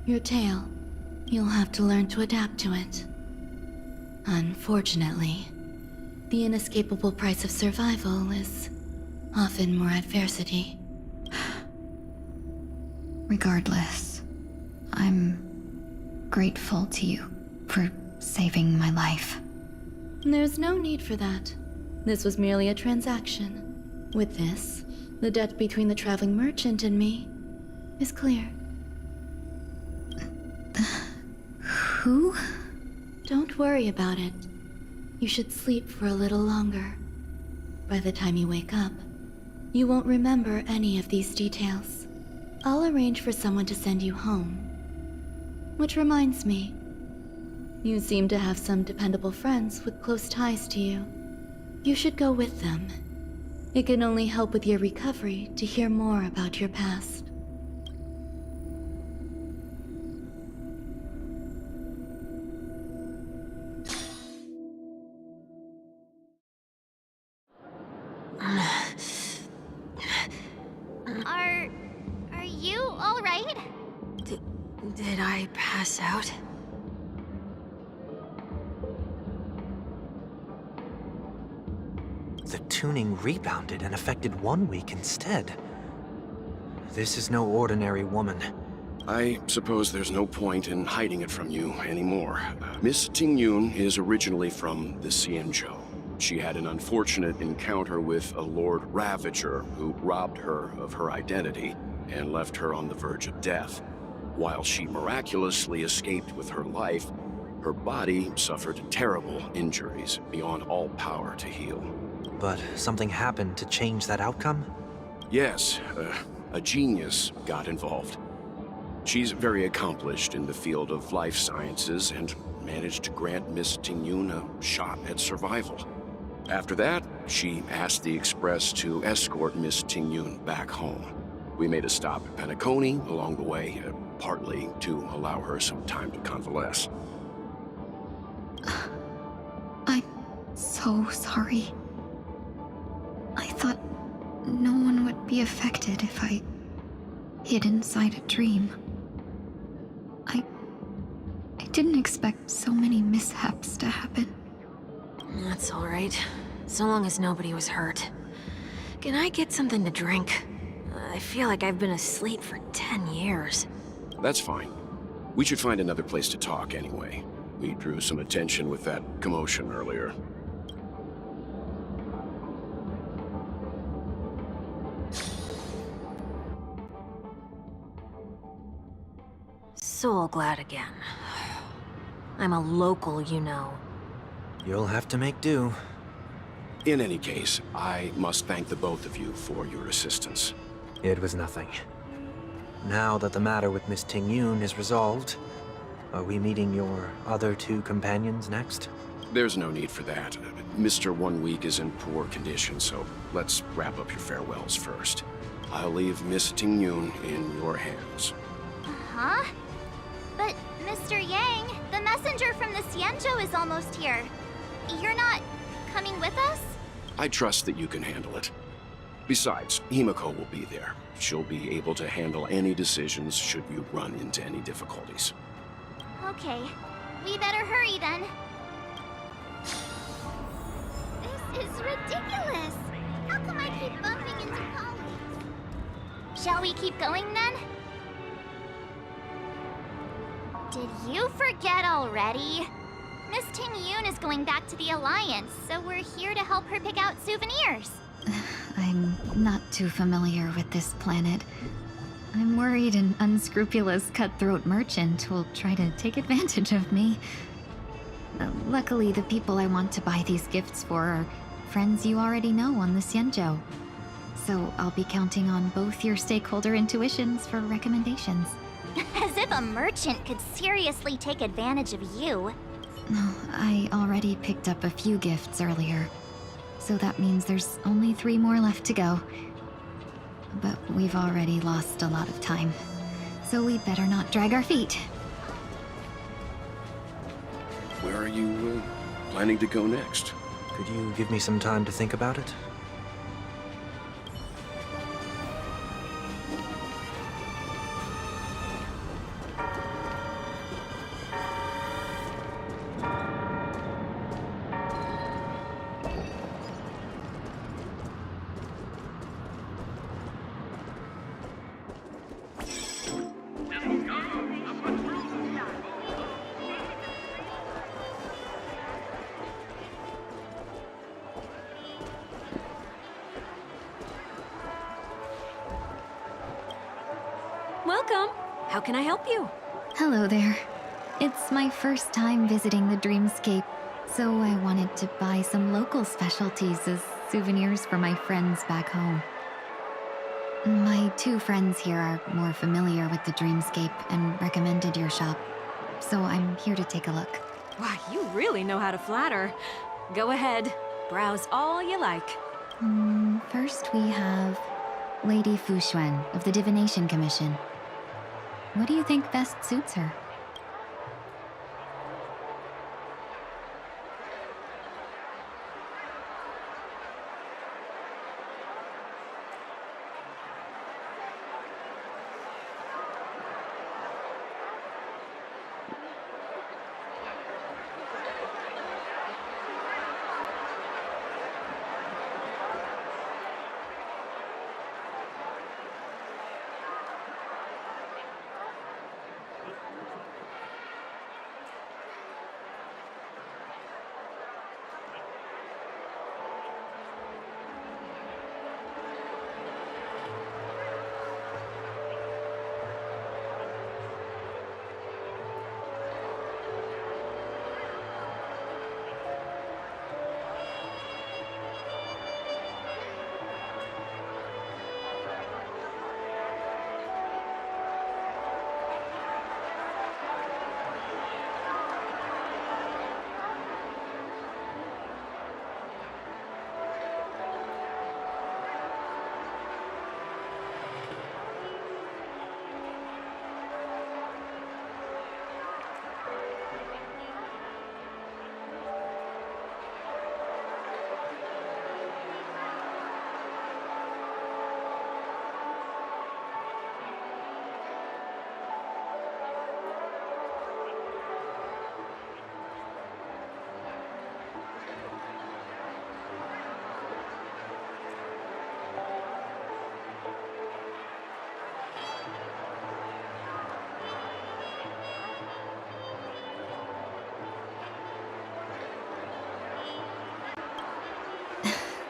your tail. You'll have to learn to adapt to it. Unfortunately, the inescapable price of survival is often more adversity. Regardless, I'm grateful to you for saving my life. There's no need for that. This was merely a transaction. With this, the debt between the traveling merchant and me is clear. Who? Don't worry about it. You should sleep for a little longer. By the time you wake up, you won't remember any of these details. I'll arrange for someone to send you home. Which reminds me, you seem to have some dependable friends with close ties to you. You should go with them. It can only help with your recovery to hear more about your past. Are you all right? Did I pass out? The tuning rebounded and affected 1 week instead. This is no ordinary woman. I suppose there's no point in hiding it from you anymore. Miss Ting-Yun is originally from the Xianzhou. She had an unfortunate encounter with a Lord Ravager who robbed her of her identity and left her on the verge of death. While she miraculously escaped with her life, her body suffered terrible injuries beyond all power to heal. But something happened to change that outcome? Yes, a genius got involved. She's very accomplished in the field of life sciences and managed to grant Miss Ting-Yun a shot at survival. After that, she asked the Express to escort Miss Ting-Yun back home. We made a stop at Penacony along the way, partly to allow her some time to convalesce. I'm so sorry. I thought no one would be affected if I hid inside a dream. I didn't expect so many mishaps to happen. That's all right. So long as nobody was hurt. Can I get something to drink? I feel like I've been asleep for 10 years. That's fine. We should find another place to talk anyway. We drew some attention with that commotion earlier. So glad again. I'm a local, you know. You'll have to make do. In any case, I must thank the both of you for your assistance. It was nothing. Now that the matter with Miss Ting-Yun is resolved, are we meeting your other two companions next? There's no need for that. Mr. 1 Week is in poor condition, so let's wrap up your farewells first. I'll leave Miss Ting-Yun in your hands. Huh? But, Mr. Yang, the messenger from the Xianzhou is almost here. You're not coming with us? I trust that you can handle it. Besides, Himiko will be there. She'll be able to handle any decisions should you run into any difficulties. Okay. We better hurry then. This is ridiculous! How come I keep bumping into colleagues? Shall we keep going then? Did you forget already? Miss Ting-Yun is going back to the Alliance, so we're here to help her pick out souvenirs. I'm not too familiar with this planet. I'm worried an unscrupulous cutthroat merchant will try to take advantage of me. Luckily, the people I want to buy these gifts for are friends you already know on the Xianzhou. So I'll be counting on both your stakeholder intuitions for recommendations. As if a merchant could seriously take advantage of you. I already picked up a few gifts earlier, so that means there's only 3 more left to go. But we've already lost a lot of time, so we'd better not drag our feet. Where are you planning to go next? Could you give me some time to think about it? Welcome. How can I help you? Hello there. It's my first time visiting the Dreamscape, so I wanted to buy some local specialties as souvenirs for my friends back home. My 2 friends here are more familiar with the Dreamscape and recommended your shop, so I'm here to take a look. Wow, you really know how to flatter. Go ahead. Browse all you like. First we have Lady Fuxuan of the Divination Commission. What do you think best suits her?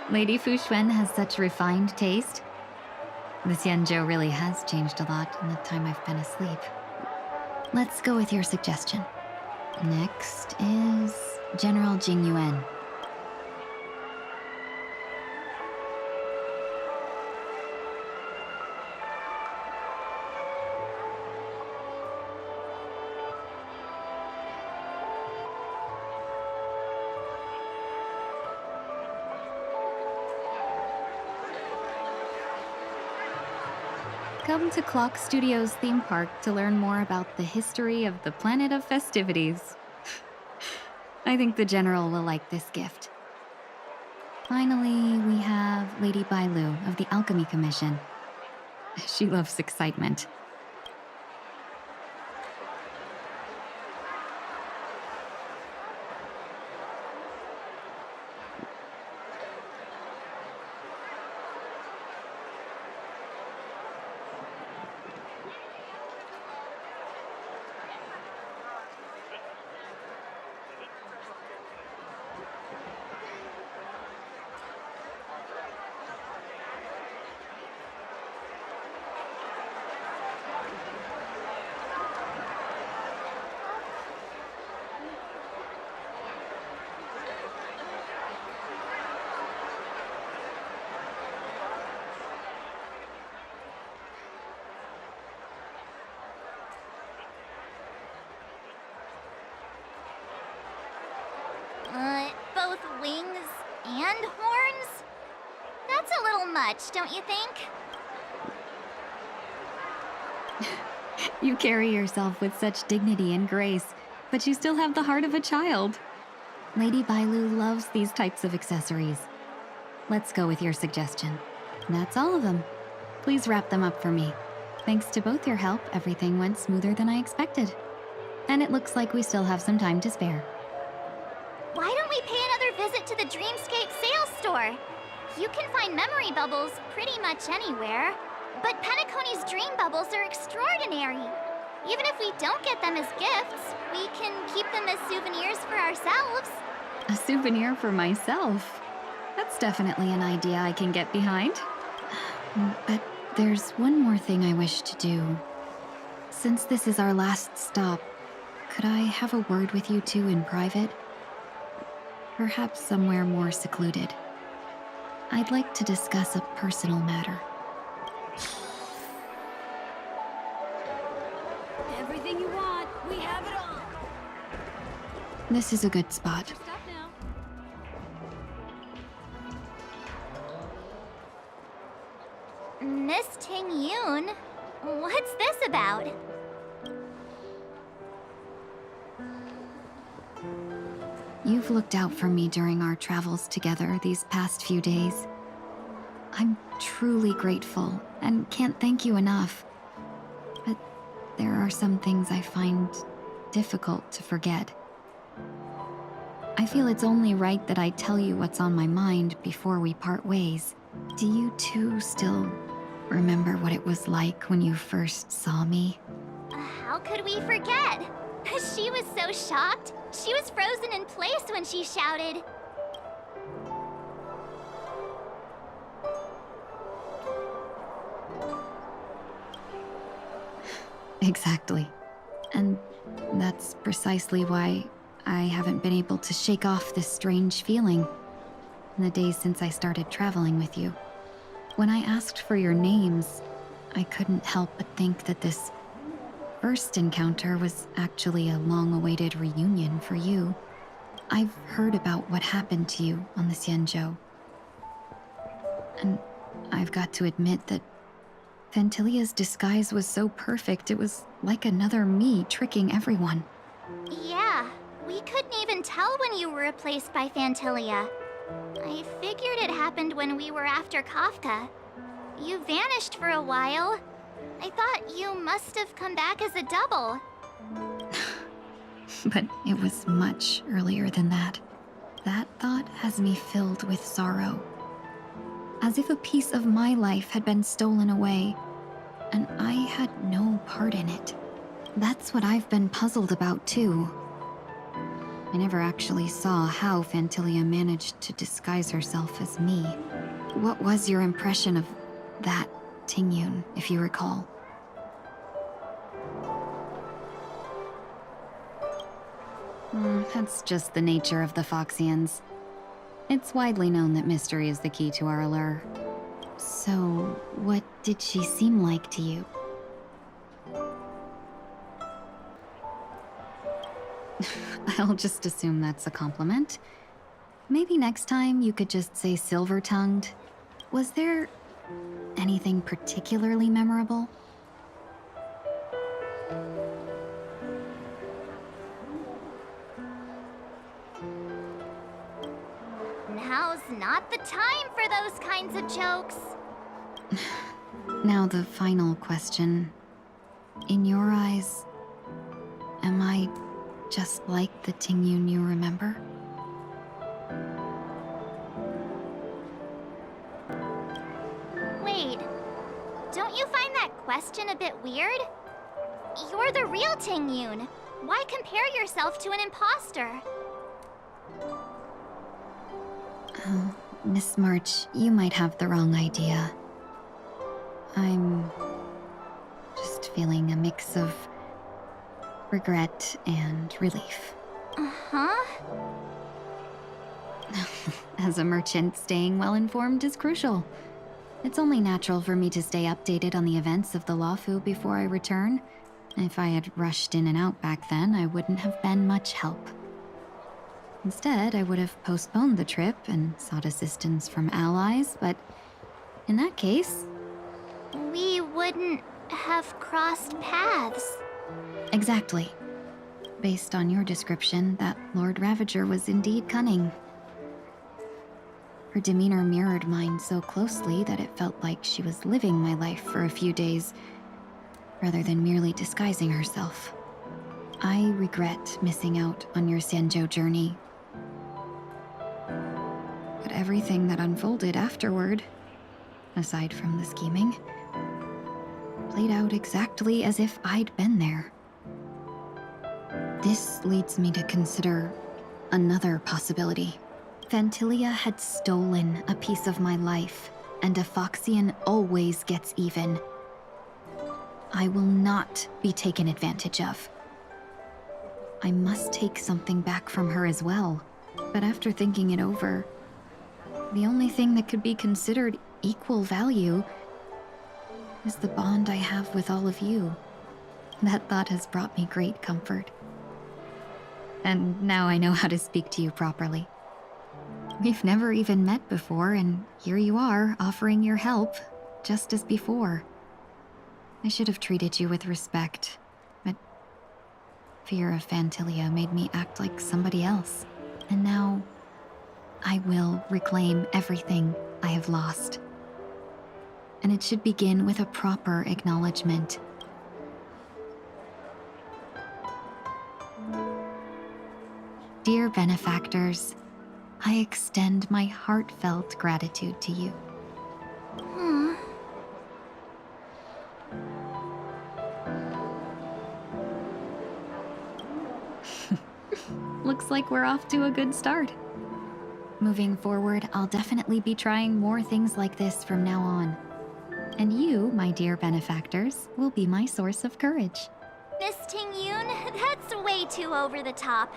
Lady Fuxuan has such refined taste. The Xianzhou really has changed a lot in the time I've been asleep. Let's go with your suggestion. Next is General Jing Yuan. Come to Clock Studios theme park to learn more about the history of the planet of festivities. I think the General will like this gift. Finally, we have Lady Bailu of the Alchemy Commission. She loves excitement. little much, don't you think? You carry yourself with such dignity and grace, but you still have the heart of a child. Lady Bailu loves these types of accessories. Let's go with your suggestion. That's all of them. Please wrap them up for me. Thanks to both your help, everything went smoother than I expected. And it looks like we still have some time to spare. Why don't we pay another visit to the Dreamscape sales store? You can find memory bubbles pretty much anywhere. But Penacony's dream bubbles are extraordinary. Even if we don't get them as gifts, we can keep them as souvenirs for ourselves. A souvenir for myself? That's definitely an idea I can get behind. But there's one more thing I wish to do. Since this is our last stop, could I have a word with you two in private? Perhaps somewhere more secluded. I'd like to discuss a personal matter. Everything you want, we have it all. This is a good spot. Stop now. Miss Ting Yoon, what's this about? You've looked out for me during our travels together these past few days. I'm truly grateful and can't thank you enough. But there are some things I find difficult to forget. I feel it's only right that I tell you what's on my mind before we part ways. Do you two still remember what it was like when you first saw me? How could we forget? She was so shocked. She was frozen in place when she shouted. Exactly. And that's precisely why I haven't been able to shake off this strange feeling in the days since I started traveling with you. When I asked for your names, I couldn't help but think that this first encounter was actually a long-awaited reunion for you. I've heard about what happened to you on the Xianzhou. And I've got to admit that Fantilia's disguise was so perfect, it was like another me tricking everyone. Yeah, we couldn't even tell when you were replaced by Fantilia. I figured it happened when we were after Kafka. You vanished for a while. I thought you must have come back as a double. But it was much earlier than that. That thought has me filled with sorrow. As if a piece of my life had been stolen away, and I had no part in it. That's what I've been puzzled about, too. I never actually saw how Fantilia managed to disguise herself as me. What was your impression of that Tingyun, if you recall? That's just the nature of the Foxians. It's widely known that mystery is the key to our allure. So, what did she seem like to you? I'll just assume that's a compliment. Maybe next time you could just say silver-tongued. Was there anything particularly memorable? Now's not the time for those kinds of jokes. Now the final question. In your eyes, am I just like the Tingyun you remember? Wait, don't you find that question a bit weird? You're the real Tingyun. Why compare yourself to an imposter? Oh, Miss March, you might have the wrong idea. I'm just feeling a mix of regret and relief. Uh-huh. As a merchant, staying well-informed is crucial. It's only natural for me to stay updated on the events of the Luofu before I return. If I had rushed in and out back then, I wouldn't have been much help. Instead, I would have postponed the trip and sought assistance from allies, but In that case... we wouldn't have crossed paths. Exactly. Based on your description, that Lord Ravager was indeed cunning. Her demeanor mirrored mine so closely that it felt like she was living my life for a few days, rather than merely disguising herself. I regret missing out on your Sanjo journey. But everything that unfolded afterward, aside from the scheming, played out exactly as if I'd been there. This leads me to consider another possibility. Phantilia had stolen a piece of my life, and a Foxian always gets even. I will not be taken advantage of. I must take something back from her as well. But after thinking it over, the only thing that could be considered equal value is the bond I have with all of you. That thought has brought me great comfort. And now I know how to speak to you properly. We've never even met before, and here you are, offering your help, just as before. I should have treated you with respect, but fear of Phantilia made me act like somebody else. And now, I will reclaim everything I have lost. And it should begin with a proper acknowledgement. Dear benefactors, I extend my heartfelt gratitude to you. Looks like we're off to a good start. Moving forward, I'll definitely be trying more things like this from now on. And you, my dear benefactors, will be my source of courage. Miss Ting-Yoon, that's way too over the top.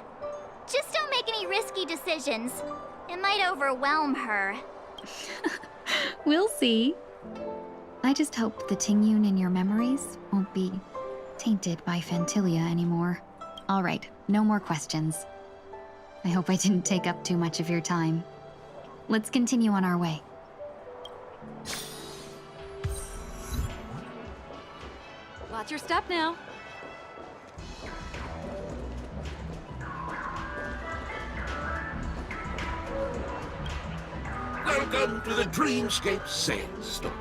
Just don't make any risky decisions. It might overwhelm her. We'll see. I just hope the Ting-Yoon in your memories won't be tainted by Phantilia anymore. All right, no more questions. I hope I didn't take up too much of your time. Let's continue on our way. Watch your step now. Welcome to the Dreamscape Sales Store.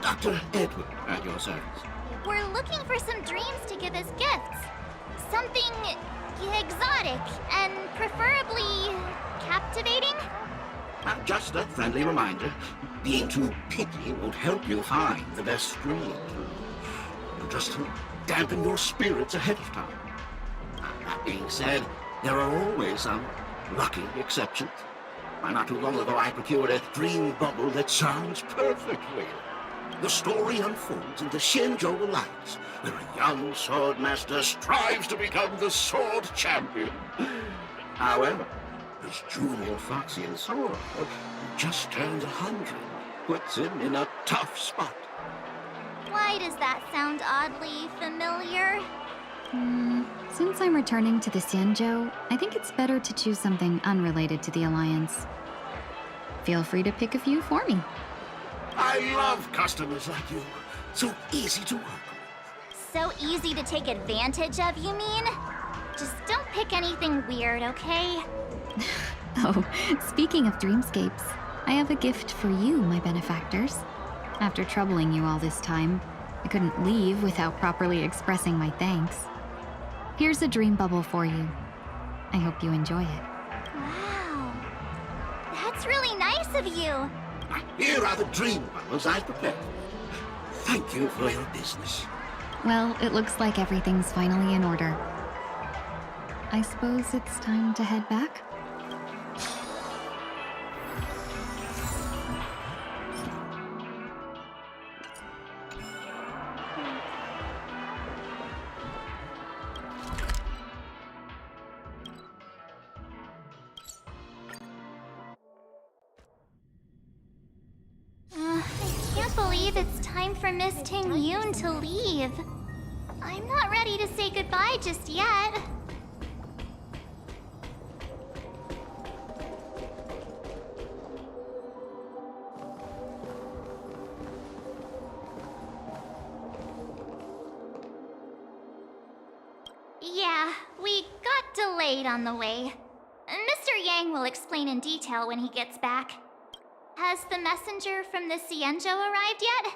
Dr. Edward at your service. We're looking for some dreams to give as gifts. Something exotic and preferably captivating. Just a friendly reminder, being too picky won't help you find the best dream. You'll just dampen your spirits ahead of time. That being said, there are always some lucky exceptions. Not too long ago, I procured a dream bubble that sounds perfectly. The story unfolds in the Shenzhou Alliance, where a young swordmaster strives to become the sword champion. However, his junior Foxian sword, who just turned 100, puts him in a tough spot. Why does that sound oddly familiar? Since I'm returning to the Xianzhou, I think it's better to choose something unrelated to the Alliance. Feel free to pick a few for me. I love customers like you. So easy to work with. So easy to take advantage of, you mean? Just don't pick anything weird, okay? Oh, speaking of dreamscapes, I have a gift for you, my benefactors. After troubling you all this time, I couldn't leave without properly expressing my thanks. Here's a dream bubble for you. I hope you enjoy it. Wow. That's really nice of you. Here are the dream bubbles I've prepared. Thank you for your business. Well, it looks like everything's finally in order. I suppose it's time to head back? I can't believe it's time for Miss Ting-Yoon to leave. I'm not ready to say goodbye just yet. update on the way. Mr. Yang will explain in detail when he gets back. Has the messenger from the Xianzhou arrived yet?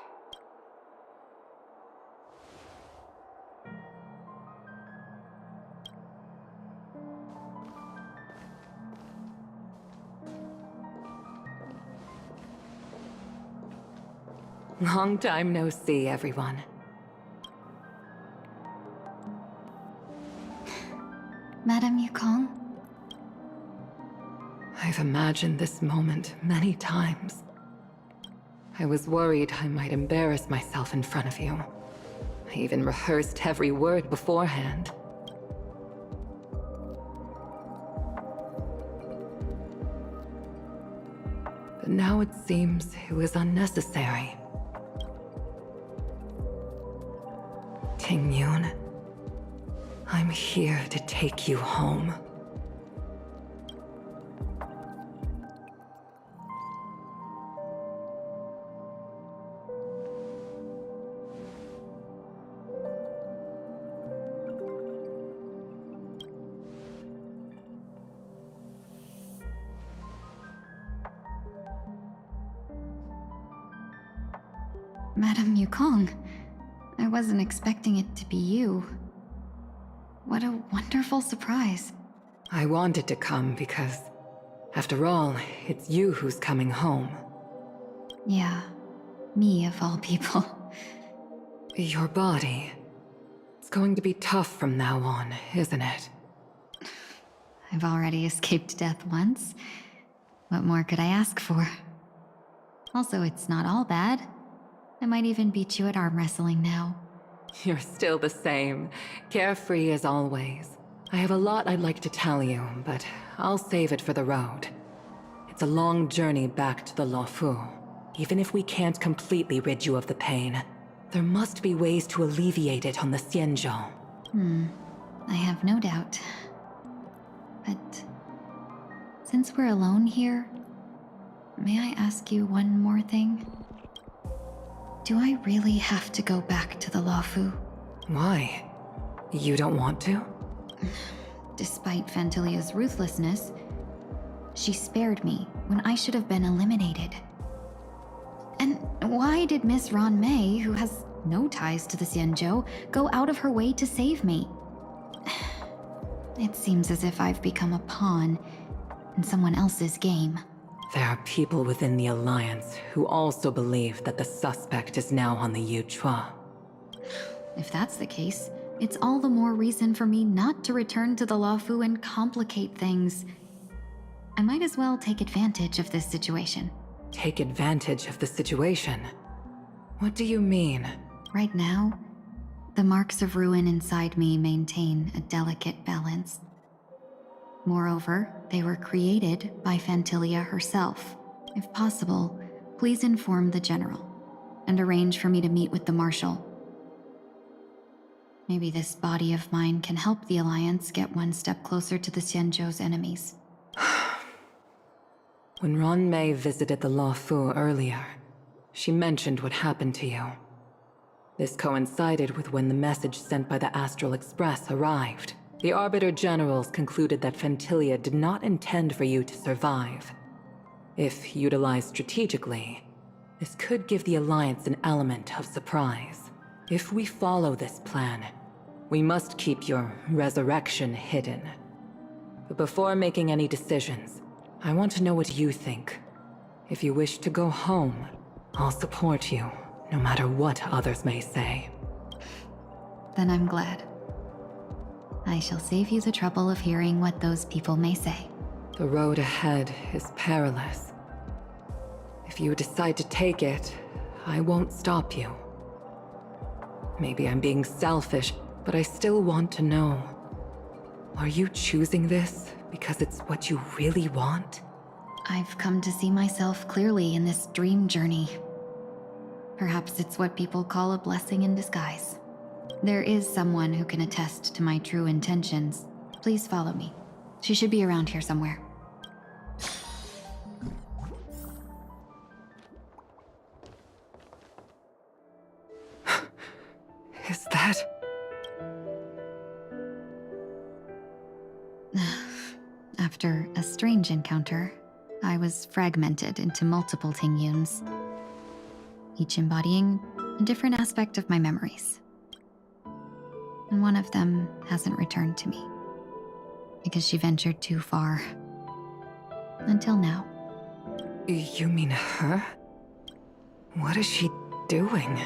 Long time no see, everyone. Madame Yukong? I've imagined this moment many times. I was worried I might embarrass myself in front of you. I even rehearsed every word beforehand. But now it seems it was unnecessary. Ting-Yun, I'm here to take you home. Madame Yukong, I wasn't expecting it to be you. What a wonderful surprise. I wanted to come because, after all, it's you who's coming home. Yeah, me of all people. Your body. It's going to be tough from now on, isn't it? I've already escaped death once. What more could I ask for? Also, it's not all bad. I might even beat you at arm wrestling now. You're still the same, carefree as always. I have a lot I'd like to tell you, but I'll save it for the road. It's a long journey back to the Luofu. Even if we can't completely rid you of the pain, there must be ways to alleviate it on the Xianzhou. I have no doubt. But since we're alone here, may I ask you one more thing? Do I really have to go back to the Luofu? Why? You don't want to? Despite Fantilia's ruthlessness, she spared me when I should have been eliminated. And why did Miss Ron Mei, who has no ties to the Xianzhou, go out of her way to save me? It seems as if I've become a pawn in someone else's game. There are people within the Alliance who also believe that the suspect is now on the Yuchua. If that's the case, it's all the more reason for me not to return to the Luofu and complicate things. I might as well take advantage of this situation. Take advantage of the situation? What do you mean? Right now, the marks of ruin inside me maintain a delicate balance. Moreover, they were created by Fantilia herself. If possible, please inform the General, and arrange for me to meet with the Marshal. Maybe this body of mine can help the Alliance get one step closer to the Xianzhou's enemies. When Ron Mei visited the Luofu earlier, she mentioned what happened to you. This coincided with when the message sent by the Astral Express arrived. The Arbiter Generals concluded that Fantilia did not intend for you to survive. If utilized strategically, this could give the Alliance an element of surprise. If we follow this plan, we must keep your resurrection hidden. But before making any decisions, I want to know what you think. If you wish to go home, I'll support you, no matter what others may say. Then I'm glad. I shall save you the trouble of hearing what those people may say. The road ahead is perilous. If you decide to take it, I won't stop you. Maybe I'm being selfish, but I still want to know. Are you choosing this because it's what you really want? I've come to see myself clearly in this dream journey. Perhaps it's what people call a blessing in disguise. There is someone who can attest to my true intentions. Please follow me. She should be around here somewhere. Is that... a strange encounter. I was fragmented into multiple Tingyuns, each embodying a different aspect of my memories. And one of them hasn't returned to me, because she ventured too far. Until now. You mean her? What is she doing?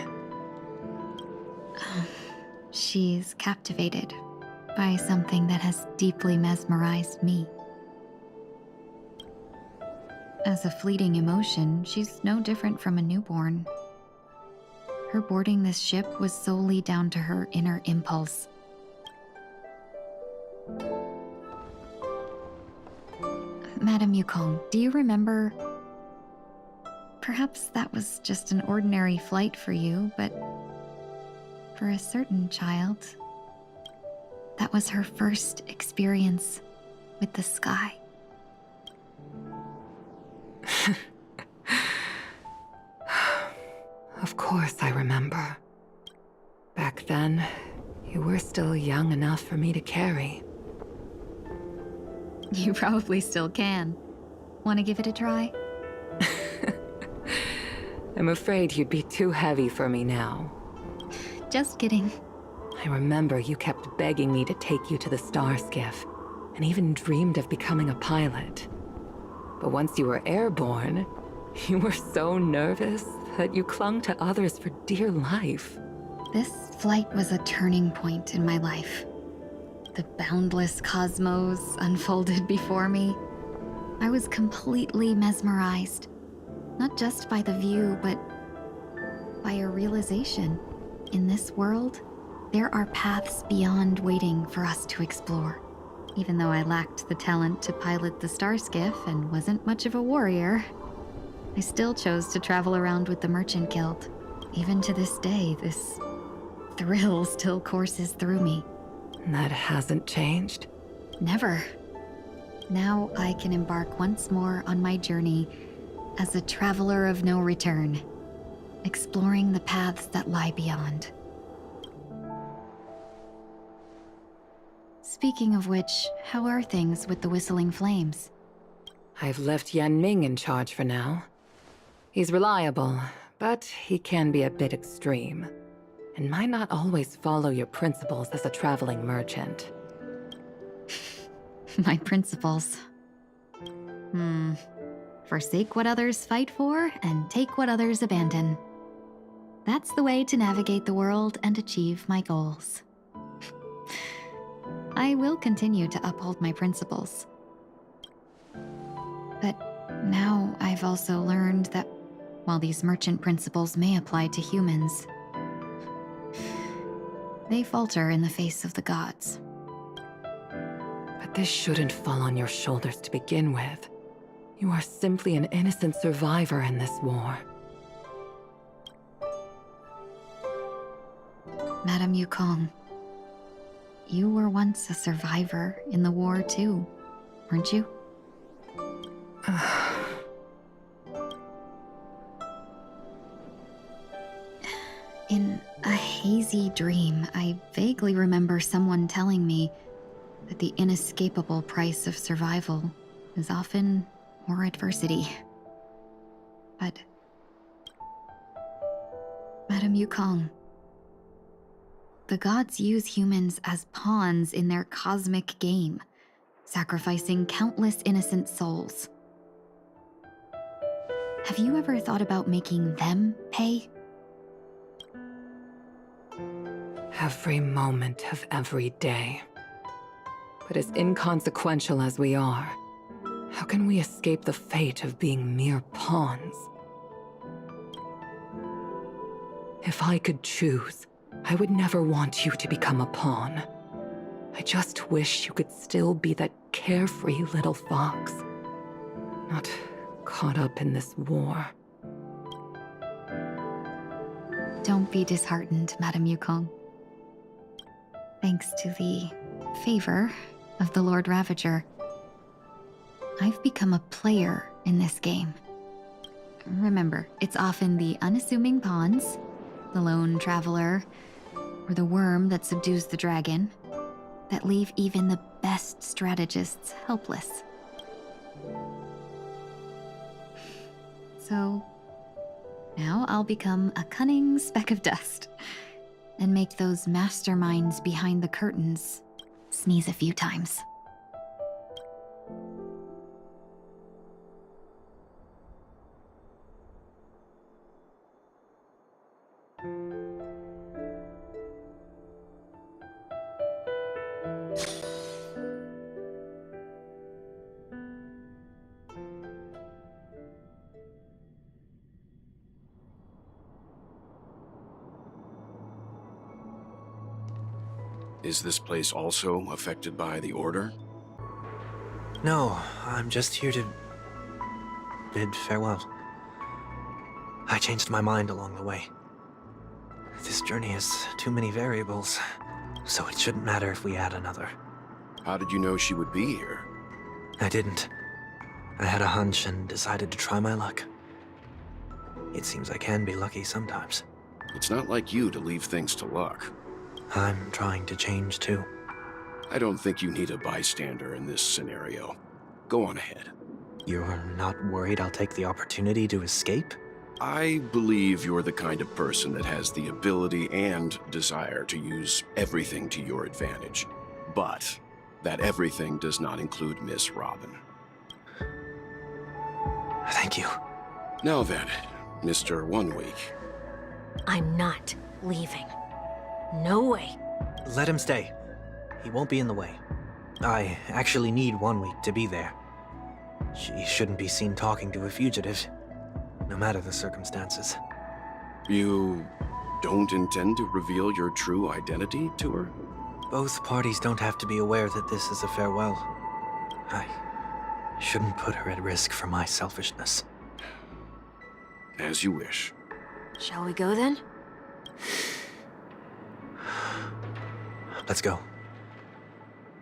She's captivated by something that has deeply mesmerized me. As a fleeting emotion, she's no different from a newborn. Her boarding this ship was solely down to her inner impulse. Madame Yukong, do you remember? Perhaps that was just an ordinary flight for you, but for a certain child, that was her first experience with the sky. Of course I remember. Back then, you were still young enough for me to carry. You probably still can. Want to give it a try? I'm afraid you'd be too heavy for me now. Just kidding. I remember you kept begging me to take you to the star skiff, and even dreamed of becoming a pilot. But once you were airborne, you were so nervous that you clung to others for dear life. This flight was a turning point in my life. The boundless cosmos unfolded before me. I was completely mesmerized, not just by the view, but by a realization. In this world, there are paths beyond waiting for us to explore. Even though I lacked the talent to pilot the star skiff and wasn't much of a warrior, I still chose to travel around with the Merchant Guild. Even to this day, this thrill still courses through me. That hasn't changed? Never. Now I can embark once more on my journey as a traveler of no return, exploring the paths that lie beyond. Speaking of which, how are things with the Whistling Flames? I've left Yan Ming in charge for now. He's reliable, but he can be a bit extreme, and might not always follow your principles as a traveling merchant. My principles. Forsake what others fight for, and take what others abandon. That's the way to navigate the world and achieve my goals. I will continue to uphold my principles. But now I've also learned that while these merchant principles may apply to humans, they falter in the face of the gods. But this shouldn't fall on your shoulders to begin with. You are simply an innocent survivor in this war. Madame Yukong, you were once a survivor in the war too, weren't you? In a hazy dream, I vaguely remember someone telling me that the inescapable price of survival is often more adversity. But Madame Yukong, the gods use humans as pawns in their cosmic game, sacrificing countless innocent souls. Have you ever thought about making them pay? Every moment of every day. But as inconsequential as we are, how can we escape the fate of being mere pawns? If I could choose, I would never want you to become a pawn. I just wish you could still be that carefree little fox, not caught up in this war. Don't be disheartened, Madame Yukong. Thanks to the favor of the Lord Ravager, I've become a player in this game. Remember, it's often the unassuming pawns, the lone traveler, or the worm that subdues the dragon, that leave even the best strategists helpless. So, now I'll become a cunning speck of dust and make those masterminds behind the curtains sneeze a few times. Is this place also affected by the Order? No, I'm just here to bid farewell. I changed my mind along the way. This journey has too many variables, so it shouldn't matter if we add another. How did you know she would be here? I didn't. I had a hunch and decided to try my luck. It seems I can be lucky sometimes. It's not like you to leave things to luck. I'm trying to change too. I don't think you need a bystander in this scenario. Go on ahead. You're not worried I'll take the opportunity to escape? I believe you're the kind of person that has the ability and desire to use everything to your advantage. But that everything does not include Miss Robin. Thank you. Now then, Mr. 1 Week. I'm not leaving. No way. Let him stay. He won't be in the way. I actually need 1 week to be there. She shouldn't be seen talking to a fugitive, no matter the circumstances. You don't intend to reveal your true identity to her? Both parties don't have to be aware that this is a farewell. I shouldn't put her at risk for my selfishness. As you wish. Shall we go then? Let's go.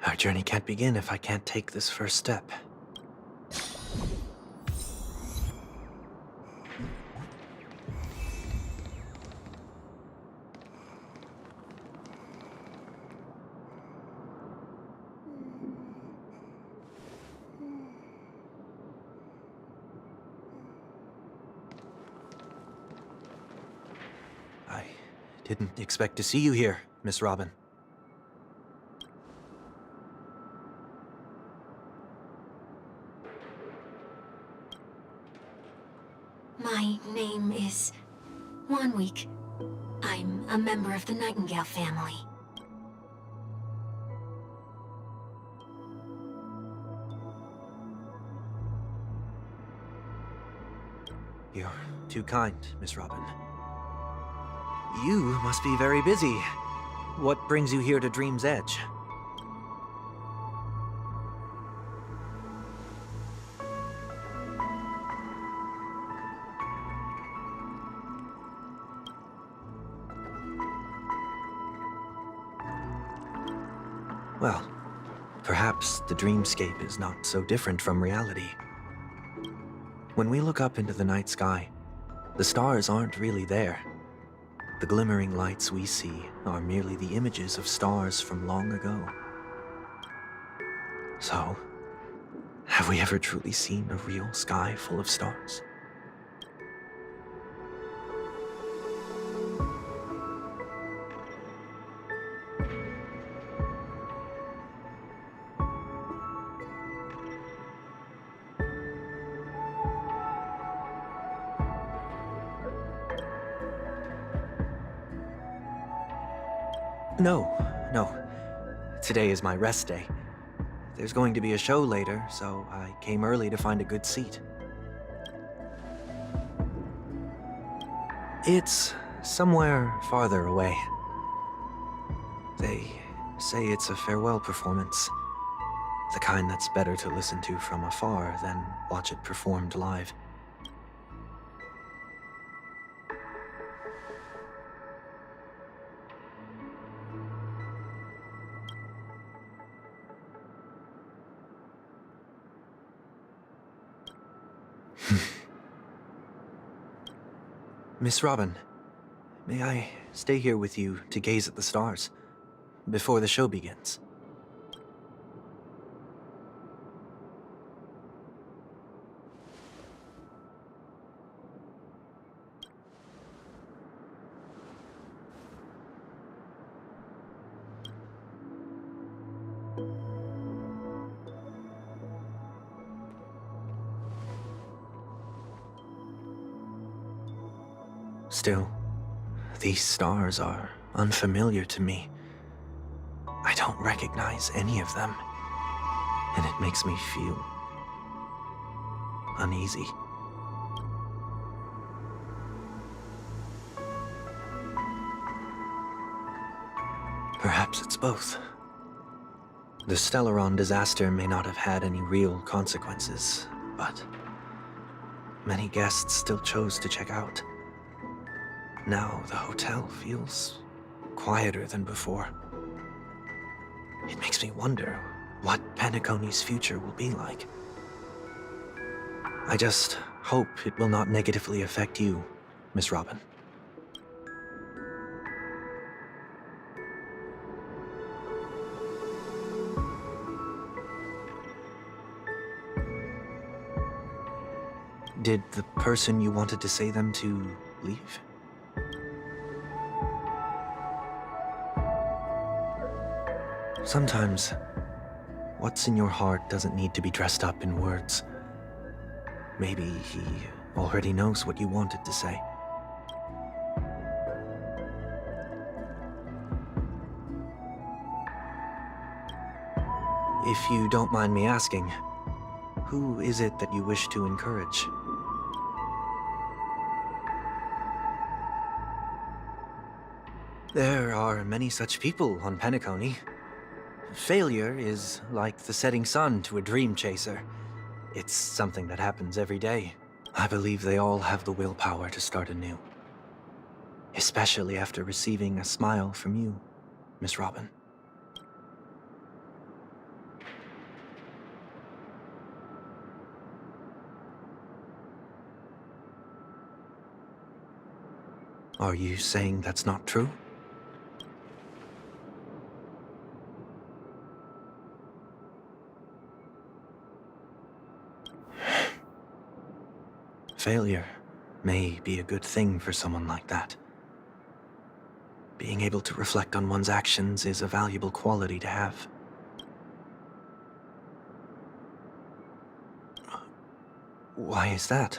Our journey can't begin if I can't take this first step. I didn't expect to see you here, Miss Robin. My name is 1 Week. I'm a member of the Nightingale family. You're too kind, Miss Robin. You must be very busy. What brings you here to Dream's Edge? Well, perhaps the dreamscape is not so different from reality. When we look up into the night sky, the stars aren't really there. The glimmering lights we see are merely the images of stars from long ago. So, have we ever truly seen a real sky full of stars? No. Today is my rest day. There's going to be a show later, so I came early to find a good seat. It's somewhere farther away. They say it's a farewell performance. The kind that's better to listen to from afar than watch it performed live. Miss Robin, may I stay here with you to gaze at the stars before the show begins? Still, these stars are unfamiliar to me. I don't recognize any of them, and it makes me feel uneasy. Perhaps it's both. The Stellaron disaster may not have had any real consequences, but many guests still chose to check out. Now the hotel feels quieter than before. It makes me wonder what Penacony's future will be like. I just hope it will not negatively affect you, Miss Robin. Did the person you wanted to say them to leave? Sometimes, what's in your heart doesn't need to be dressed up in words. Maybe he already knows what you wanted to say. If you don't mind me asking, who is it that you wish to encourage? There are many such people on Penacony. Failure is like the setting sun to a dream chaser. It's something that happens every day. I believe they all have the willpower to start anew. Especially after receiving a smile from you, Miss Robin. Are you saying that's not true? Failure may be a good thing for someone like that. Being able to reflect on one's actions is a valuable quality to have. Why is that?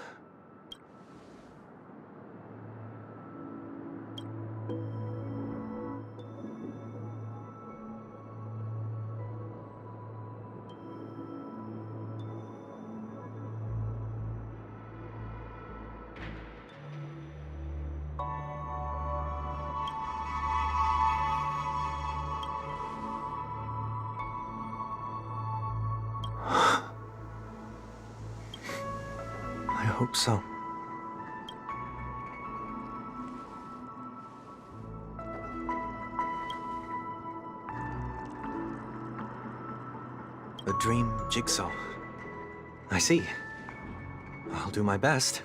I hope so. A dream jigsaw. I see. I'll do my best.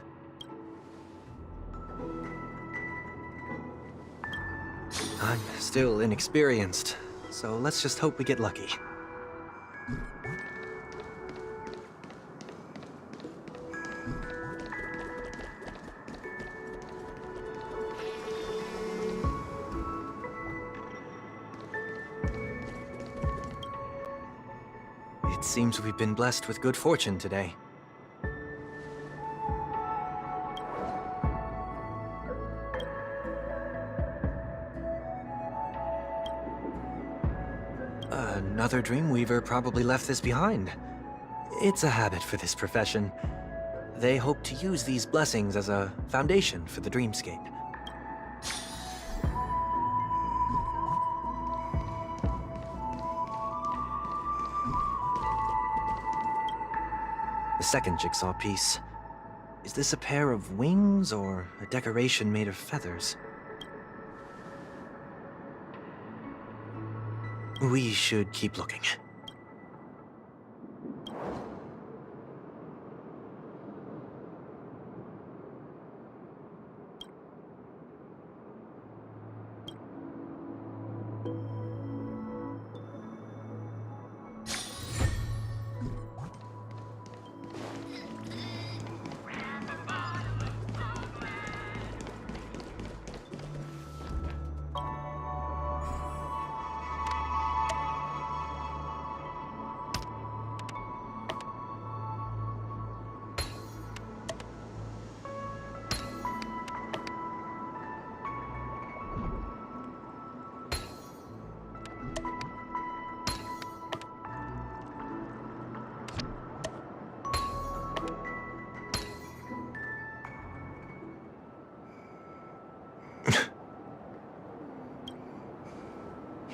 I'm still inexperienced, so let's just hope we get lucky. It seems we've been blessed with good fortune today. Another Dreamweaver probably left this behind. It's a habit for this profession. They hope to use these blessings as a foundation for the dreamscape. The second jigsaw piece. Is this a pair of wings or a decoration made of feathers? We should keep looking.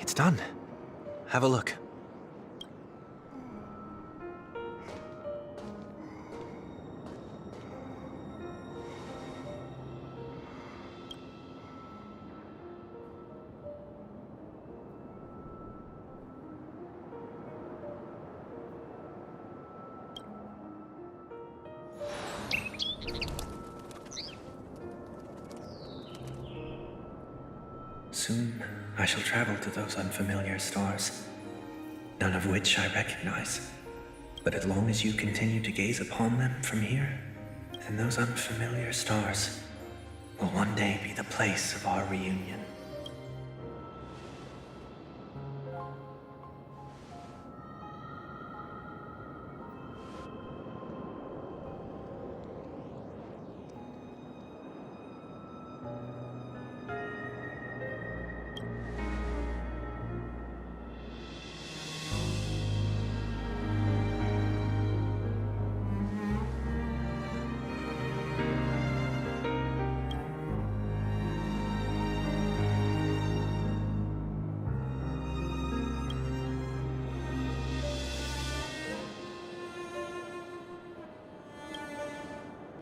It's done. Have a look. Soon, I shall travel to those unfamiliar stars, none of which I recognize. But as long as you continue to gaze upon them from here, then those unfamiliar stars will one day be the place of our reunion.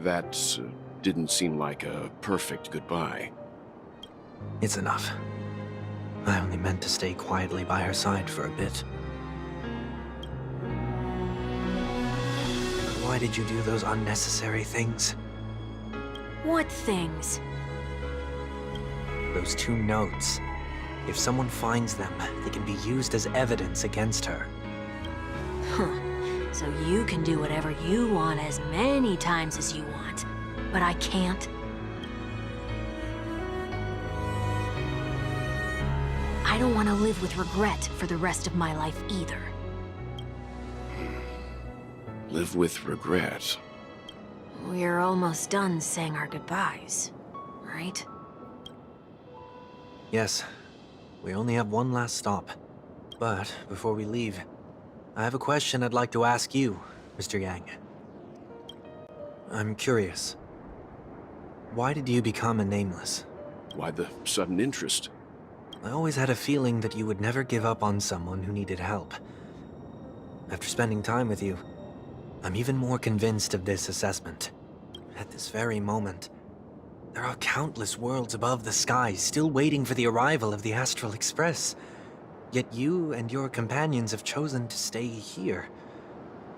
That didn't seem like a perfect goodbye. It's enough. I only meant to stay quietly by her side for a bit. But why did you do those unnecessary things? What things? Those 2 notes. If someone finds them, they can be used as evidence against her. Huh. So you can do whatever you want as many times as you want, but I can't? I don't want to live with regret for the rest of my life either. Live with regret. We're almost done saying our goodbyes, right? Yes. We only have one last stop. But before we leave, I have a question I'd like to ask you, Mr. Yang. I'm curious. Why did you become a Nameless? Why the sudden interest? I always had a feeling that you would never give up on someone who needed help. After spending time with you, I'm even more convinced of this assessment. At this very moment, there are countless worlds above the sky still waiting for the arrival of the Astral Express. Yet you and your companions have chosen to stay here.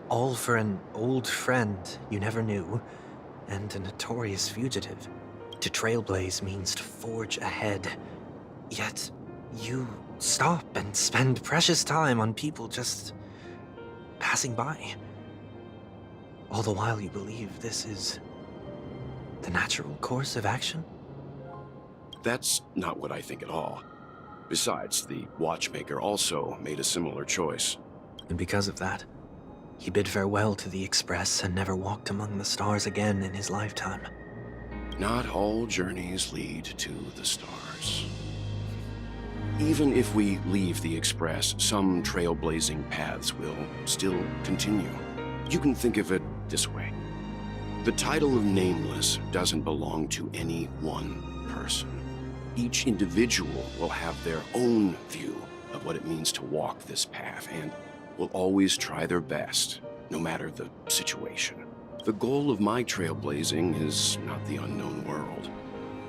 All for an old friend you never knew, and a notorious fugitive. To trailblaze means to forge ahead. Yet, you stop and spend precious time on people just passing by. All the while you believe this is the natural course of action? That's not what I think at all. Besides, the watchmaker also made a similar choice. And because of that, he bid farewell to the Express and never walked among the stars again in his lifetime. Not all journeys lead to the stars. Even if we leave the Express, some trailblazing paths will still continue. You can think of it this way. The title of Nameless doesn't belong to any one person. Each individual will have their own view of what it means to walk this path and will always try their best, no matter the situation. The goal of my trailblazing is not the unknown world,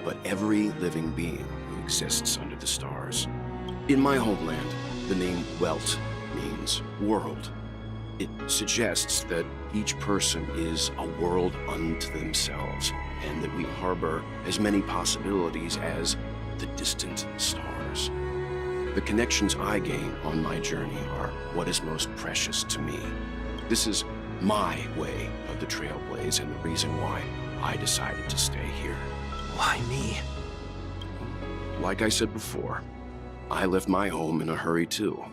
but every living being who exists under the stars. In my homeland, the name Welt means world. It suggests that each person is a world unto themselves, and that we harbor as many possibilities as the distant stars. The connections I gain on my journey are what is most precious to me. This is my way of the trailblaze and the reason why I decided to stay here. Why me? Like I said before, I left my home in a hurry too.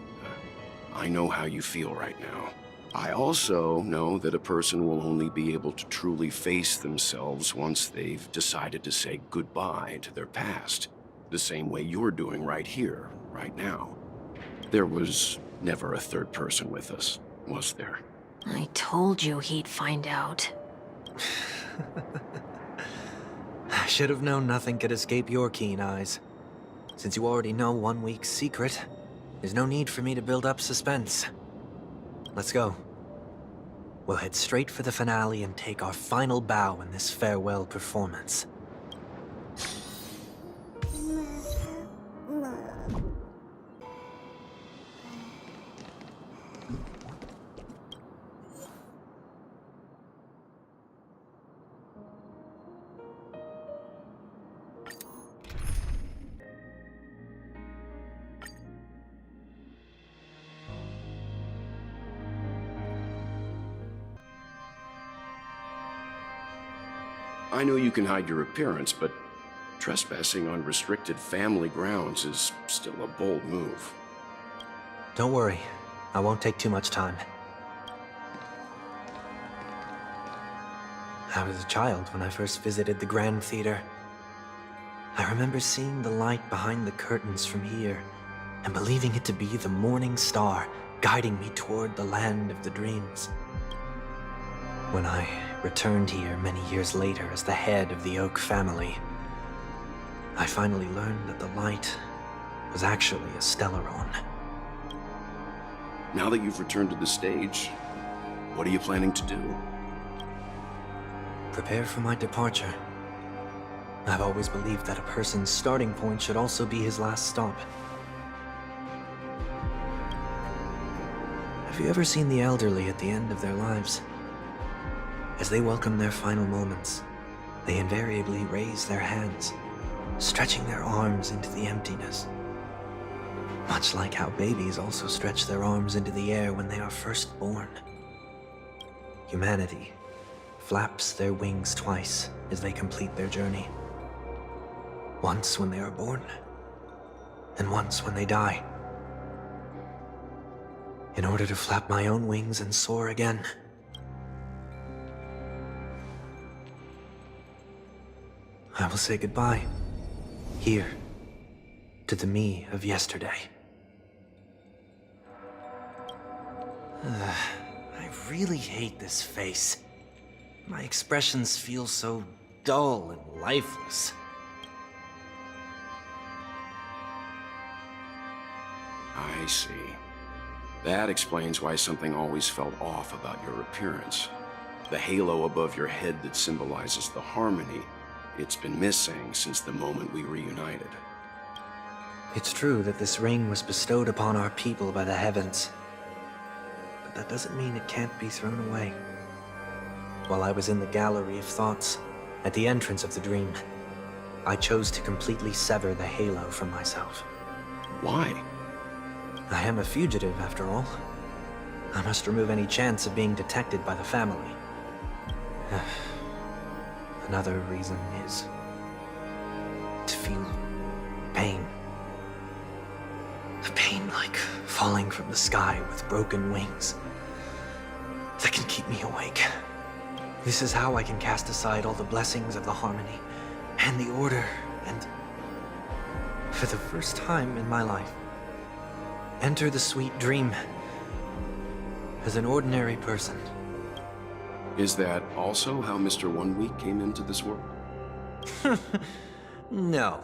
I know how you feel right now. I also know that a person will only be able to truly face themselves once they've decided to say goodbye to their past, the same way you're doing right here, right now. There was never a third person with us, was there? I told you he'd find out. I should have known nothing could escape your keen eyes. Since you already know one week's secret, There's no need for me to build up suspense. Let's go. We'll head straight for the finale and take our final bow in this farewell performance. I know you can hide your appearance, but trespassing on restricted family grounds is still a bold move. Don't worry, I won't take too much time. I was a child when I first visited the Grand Theater. I remember seeing the light behind the curtains from here, and believing it to be the morning star guiding me toward the land of the dreams. When I returned here many years later as the head of the Oak family, I finally learned that the light was actually a Stellaron. Now that you've returned to the stage, what are you planning to do? Prepare for my departure. I've always believed that a person's starting point should also be his last stop. Have you ever seen the elderly at the end of their lives? As they welcome their final moments, they invariably raise their hands, stretching their arms into the emptiness. Much like how babies also stretch their arms into the air when they are first born. Humanity flaps their wings twice as they complete their journey. Once when they are born, and once when they die. In order to flap my own wings and soar again. I will say goodbye, here, to the me of yesterday. I really hate this face. My expressions feel so dull and lifeless. I see. That explains why something always felt off about your appearance. The halo above your head that symbolizes the harmony, it's been missing since the moment we reunited. It's true that this ring was bestowed upon our people by the heavens. But that doesn't mean it can't be thrown away. While I was in the gallery of thoughts, at the entrance of the dream, I chose to completely sever the halo from myself. Why? I am a fugitive, after all. I must remove any chance of being detected by the family. Another reason is to feel pain. A pain like falling from the sky with broken wings that can keep me awake. This is how I can cast aside all the blessings of the harmony and the order and, for the first time in my life, enter the sweet dream as an ordinary person. Is that also how Mr. One Week came into this world? No.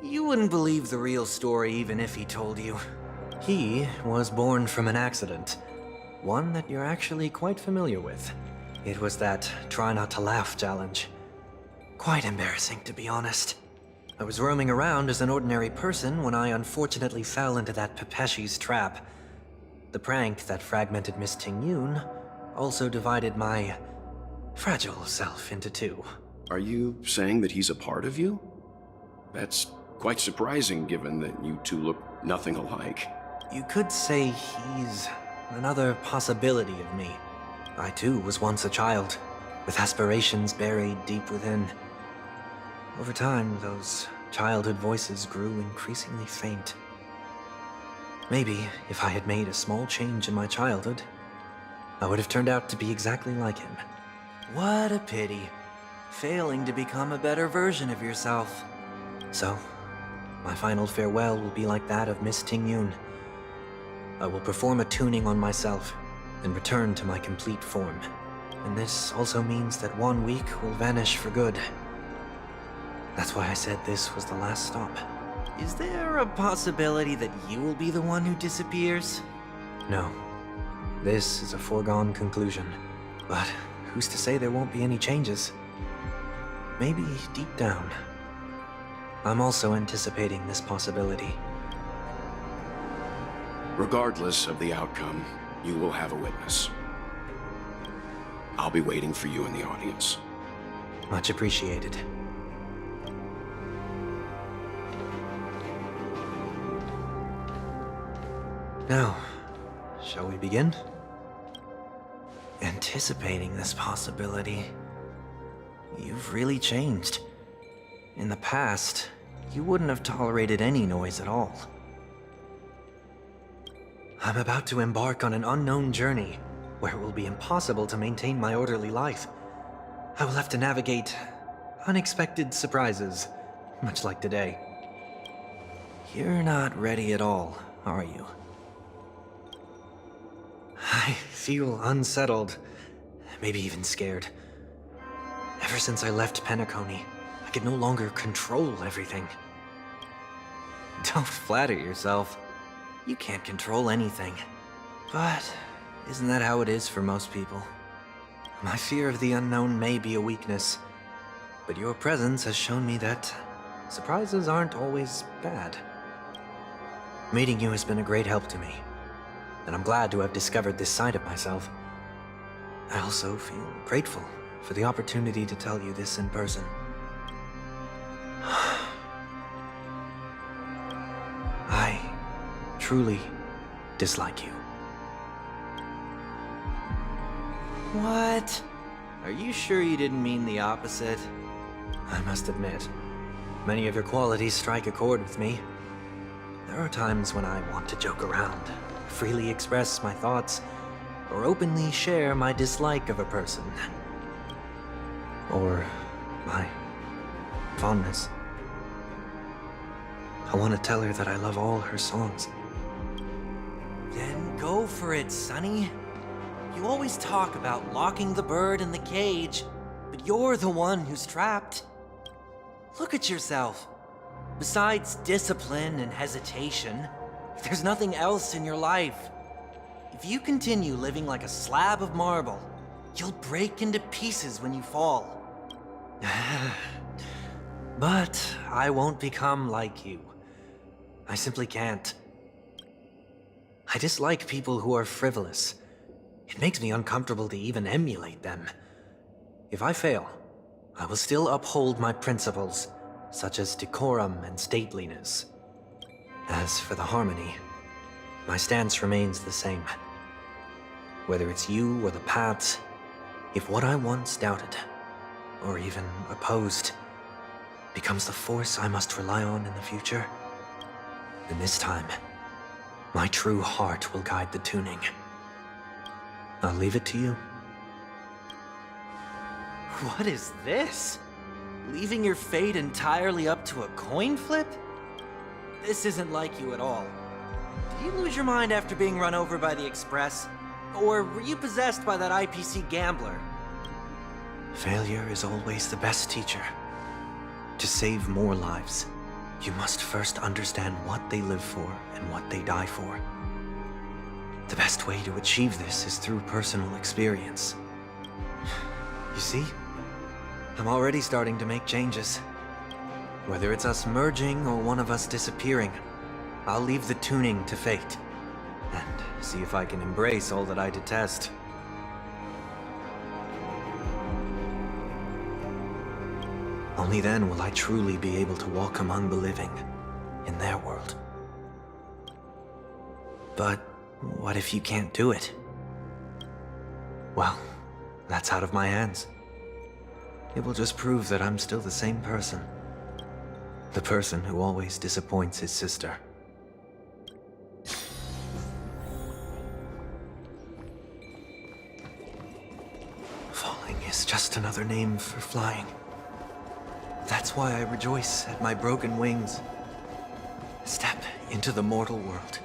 You wouldn't believe the real story even if he told you. He was born from an accident. One that you're actually quite familiar with. It was that try not to laugh challenge. Quite embarrassing, to be honest. I was roaming around as an ordinary person when I unfortunately fell into that Pepeshi's trap. The prank that fragmented Miss Ting-Yun also divided my fragile self into two. Are you saying that he's a part of you? That's quite surprising given that you two look nothing alike. You could say he's another possibility of me. I too was once a child, with aspirations buried deep within. Over time, those childhood voices grew increasingly faint. Maybe if I had made a small change in my childhood, I would have turned out to be exactly like him. What a pity. Failing to become a better version of yourself. So, my final farewell will be like that of Miss Ting-Yun. I will perform a tuning on myself and return to my complete form. And this also means that 1 week will vanish for good. That's why I said this was the last stop. Is there a possibility that you will be the one who disappears? No. This is a foregone conclusion. But who's to say there won't be any changes? Maybe deep down, I'm also anticipating this possibility. Regardless of the outcome, you will have a witness. I'll be waiting for you in the audience. Much appreciated. Now, shall we begin? Anticipating this possibility, you've really changed. In the past, you wouldn't have tolerated any noise at all. I'm about to embark on an unknown journey where it will be impossible to maintain my orderly life. I will have to navigate unexpected surprises, much like today. You're not ready at all, are you? I feel unsettled, maybe even scared. Ever since I left Penacony, I could no longer control everything. Don't flatter yourself. You can't control anything. But isn't that how it is for most people? My fear of the unknown may be a weakness, but your presence has shown me that surprises aren't always bad. Meeting you has been a great help to me, and I'm glad to have discovered this side of myself. I also feel grateful for the opportunity to tell you this in person. I truly dislike you. What? Are you sure you didn't mean the opposite? I must admit, many of your qualities strike a chord with me. There are times when I want to joke around, freely express my thoughts, or openly share my dislike of a person. Or my fondness. I want to tell her that I love all her songs. Then go for it, Sonny. You always talk about locking the bird in the cage, but you're the one who's trapped. Look at yourself. Besides discipline and hesitation, there's nothing else in your life. If you continue living like a slab of marble, you'll break into pieces when you fall. But I won't become like you. I simply can't. I dislike people who are frivolous. It makes me uncomfortable to even emulate them. If I fail, I will still uphold my principles, such as decorum and stateliness. As for the harmony, my stance remains the same. Whether it's you or the paths, if what I once doubted, or even opposed, becomes the force I must rely on in the future, then this time, my true heart will guide the tuning. I'll leave it to you. What is this? Leaving your fate entirely up to a coin flip? This isn't like you at all. Did you lose your mind after being run over by the Express? Or were you possessed by that IPC gambler? Failure is always the best teacher. To save more lives, you must first understand what they live for and what they die for. The best way to achieve this is through personal experience. You see? I'm already starting to make changes. Whether it's us merging or one of us disappearing, I'll leave the tuning to fate, and see if I can embrace all that I detest. Only then will I truly be able to walk among the living, in their world. But what if you can't do it? Well, that's out of my hands. It will just prove that I'm still the same person. The person who always disappoints his sister. Falling is just another name for flying. That's why I rejoice at my broken wings. Step into the mortal world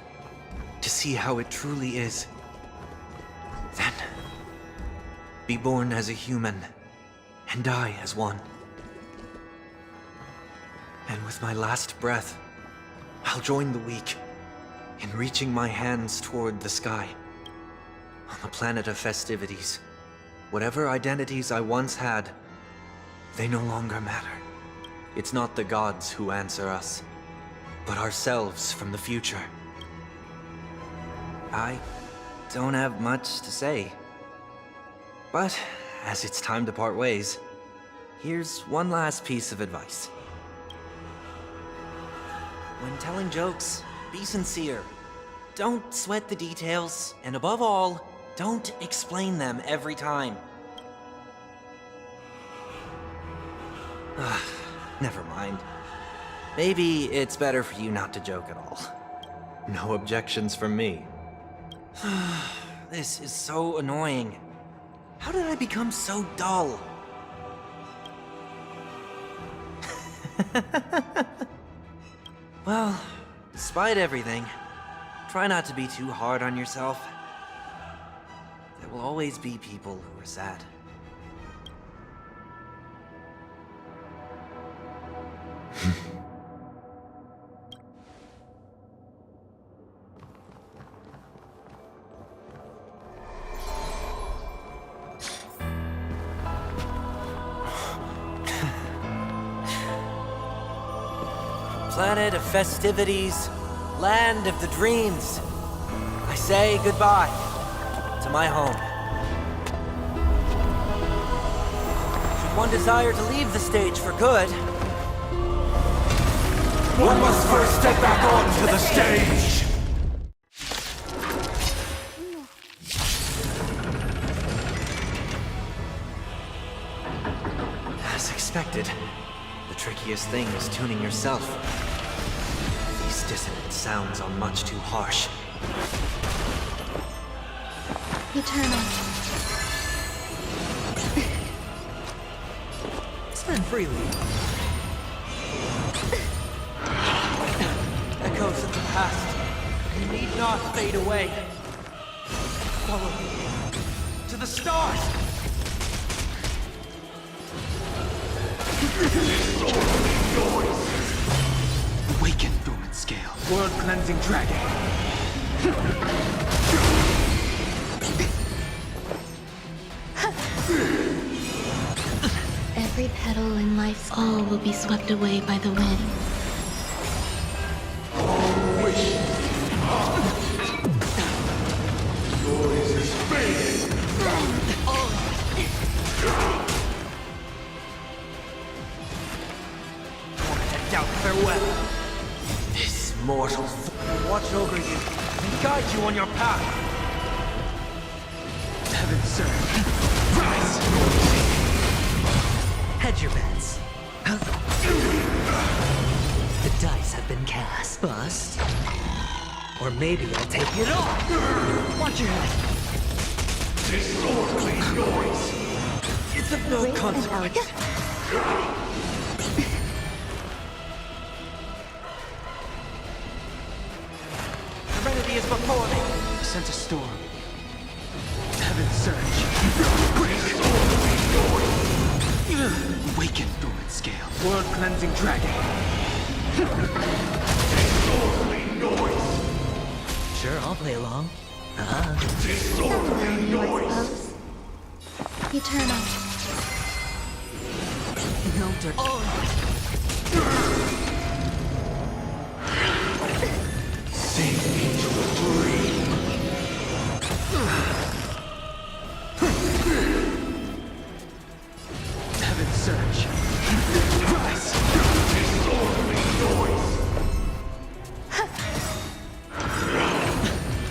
to see how it truly is. Then, be born as a human and die as one. And with my last breath, I'll join the weak in reaching my hands toward the sky. On the planet of festivities, whatever identities I once had, they no longer matter. It's not the gods who answer us, but ourselves from the future. I don't have much to say. But, as it's time to part ways, here's one last piece of advice. When telling jokes, be sincere. Don't sweat the details, and above all, don't explain them every time. Never mind. Maybe it's better for you not to joke at all. No objections from me. This is so annoying. How did I become so dull? Well, despite everything, try not to be too hard on yourself. There will always be people who are sad. Planet of festivities, land of the dreams. I say goodbye to my home. Should one desire to leave the stage for good, One must first step back onto the stage! as expected, the trickiest thing is tuning yourself. These dissonant sounds are much too harsh. Eternal. Spend freely. Echoes of the past. You need not fade away. Follow me to the stars. Awaken, dormant scale. World-cleansing dragon. Every petal in life's all will be swept away by the wind. Yours is fading! Doubt farewell. This mortal will watch over you and guide you on your path. Heaven, sir. Rise! Hedge your bets. The dice have been cast. Bust. Or maybe I'll take it all. Watch your head. Disorderly noise! It's of no consequence. Serenity is before me. I sense a storm. Heaven surge. Awaken, dormant scale. World-cleansing dragon. Disorderly noise! Sure, I'll play along. Disorderly noise! Eternal. No dirt. Sink into a dream! Heaven surge. Rise! Disorderly noise!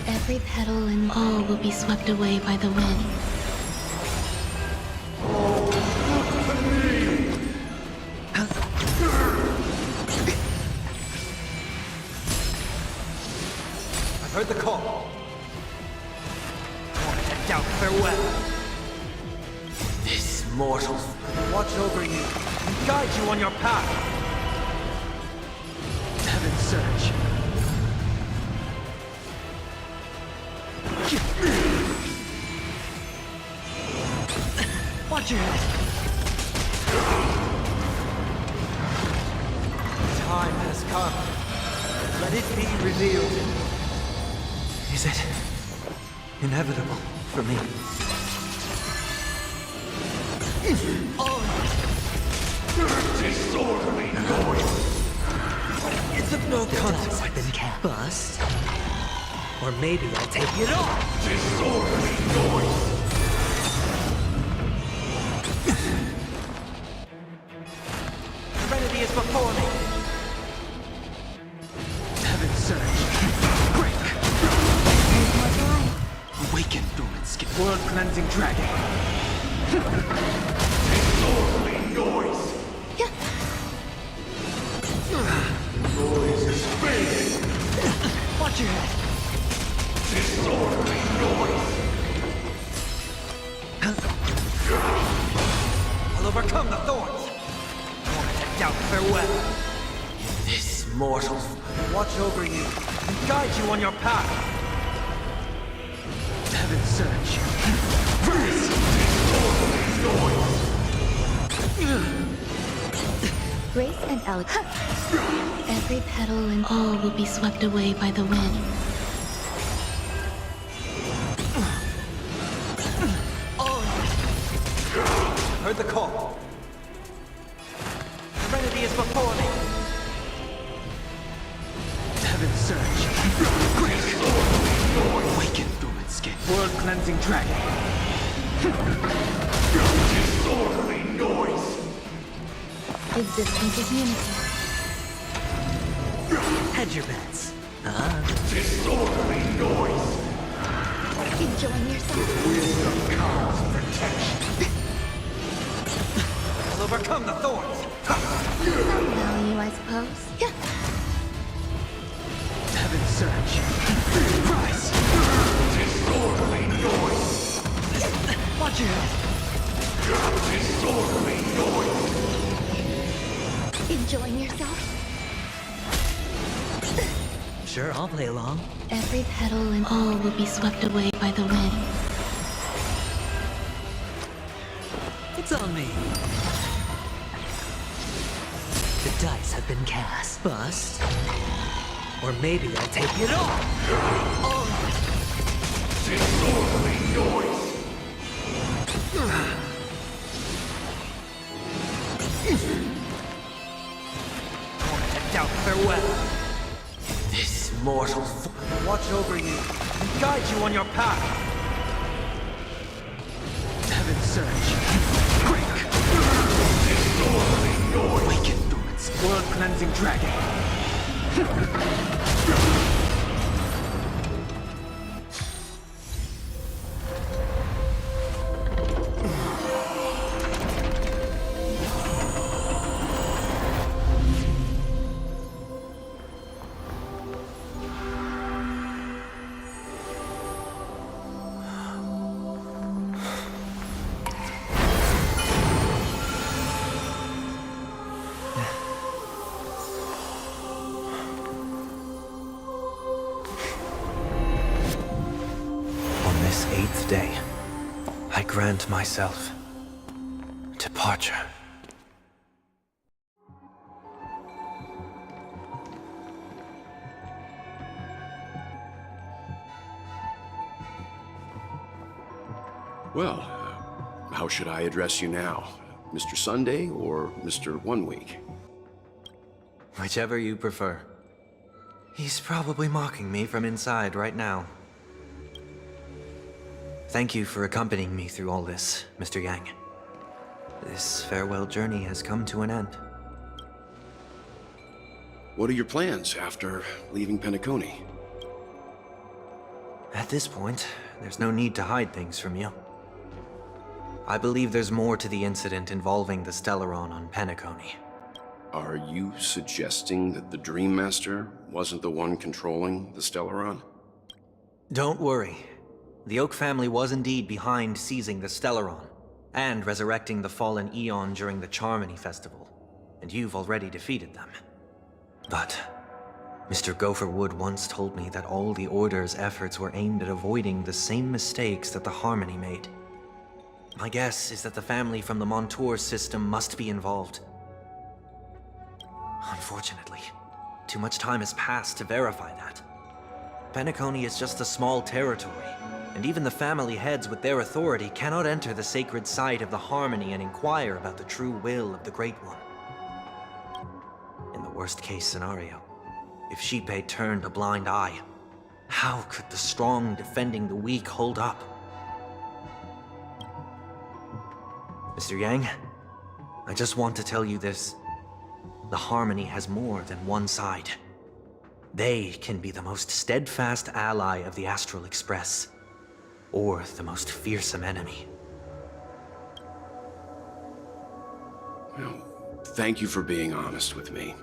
Every petal in all will be swept away by the wind. I've heard the call. Doubt farewell. This mortal will watch over you and guide you on your path. Heaven surge. Watch your head. Time has come. Let it be revealed. Is it inevitable for me? Disorderly noise. It's of no consequence. I've been cast. Bust. Or maybe I'll take it off. Disorderly noise. Serenity is before me. Heaven surge. Break. There's more to life. Awaken, dormant skin. World cleansing dragon. Disorderly noise. Noise is fading. Watch your head. Disorderly noise. I'll overcome the thorns. Torment and doubt farewell. This mortal watch over you and guide you on your path. Heaven surge. Grace and elegance. Every petal and all will be swept away by the wind. Heard the call. Serenity is before me. Heaven surge. Break. Awaken, dormant skin. World cleansing dragon. Disorderly noise. Existence is unity. Hedge your bets. Disorderly noise. Enjoying yourself. Wisdom comes protection. I'll overcome the thorns. Some value, I suppose. Heaven surge. Rise. Disorderly noise. Watch your head. Disorderly noise. Enjoying yourself. Sure, I'll play along. Every petal and all will be swept away by the wind. It's on me. The dice have been cast. Bust. Or maybe I'll take it off. Disorderly noise. Torment and doubt farewell. This mortal watch over you and guide you on your path. Heaven surge. Break. Disorderly noise. Awaken, dormant world cleansing dragon. This 8th day, I grant myself departure. Well, how should I address you now? Mr. Sunday or Mr. 1 Week? Whichever you prefer. He's probably mocking me from inside right now. Thank you for accompanying me through all this, Mr. Yang. This farewell journey has come to an end. What are your plans after leaving Penacony? At this point, there's no need to hide things from you. I believe there's more to the incident involving the Stellaron on Penacony. Are you suggesting that the Dream Master wasn't the one controlling the Stellaron? Don't worry. The Oak family was indeed behind seizing the Stellaron, and resurrecting the fallen Eon during the Charmony Festival, and you've already defeated them. But Mr. Gopherwood once told me that all the Order's efforts were aimed at avoiding the same mistakes that the Harmony made. My guess is that the family from the Montour system must be involved. Unfortunately, too much time has passed to verify that. Penacony is just a small territory, and even the family heads with their authority cannot enter the sacred site of the Harmony and inquire about the true will of the Great One. In the worst-case scenario, if Xipe turned a blind eye, how could the strong defending the weak hold up? Mr. Yang, I just want to tell you this. The Harmony has more than one side. They can be the most steadfast ally of the Astral Express, or the most fearsome enemy. Well, thank you for being honest with me.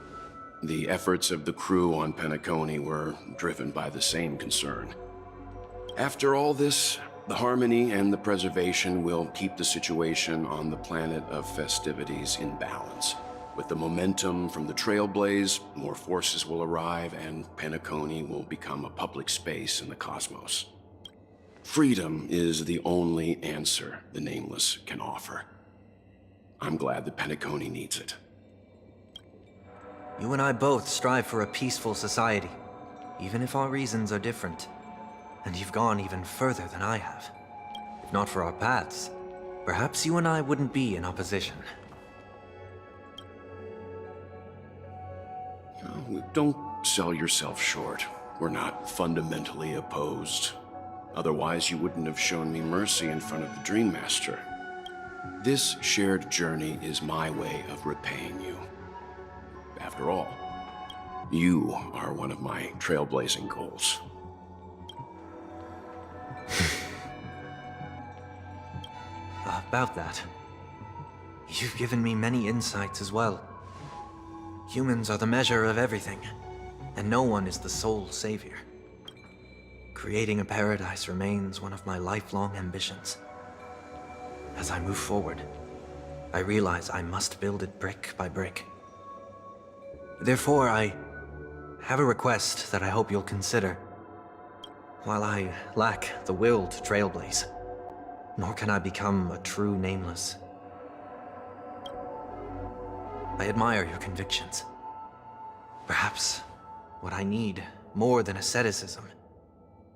The efforts of the crew on Penacony were driven by the same concern. After all this, the Harmony and the Preservation will keep the situation on the planet of festivities in balance. With the momentum from the Trailblaze, more forces will arrive and Penacony will become a public space in the cosmos. Freedom is the only answer the Nameless can offer. I'm glad that Penacony needs it. You and I both strive for a peaceful society, even if our reasons are different. And you've gone even further than I have. If not for our paths, perhaps you and I wouldn't be in opposition. Oh, don't sell yourself short. We're not fundamentally opposed. Otherwise, you wouldn't have shown me mercy in front of the Dream Master. This shared journey is my way of repaying you. After all, you are one of my trailblazing goals. About that, you've given me many insights as well. Humans are the measure of everything, and no one is the sole savior. Creating a paradise remains one of my lifelong ambitions. As I move forward, I realize I must build it brick by brick. Therefore, I have a request that I hope you'll consider. While I lack the will to trailblaze, nor can I become a true Nameless, I admire your convictions. Perhaps what I need, more than asceticism,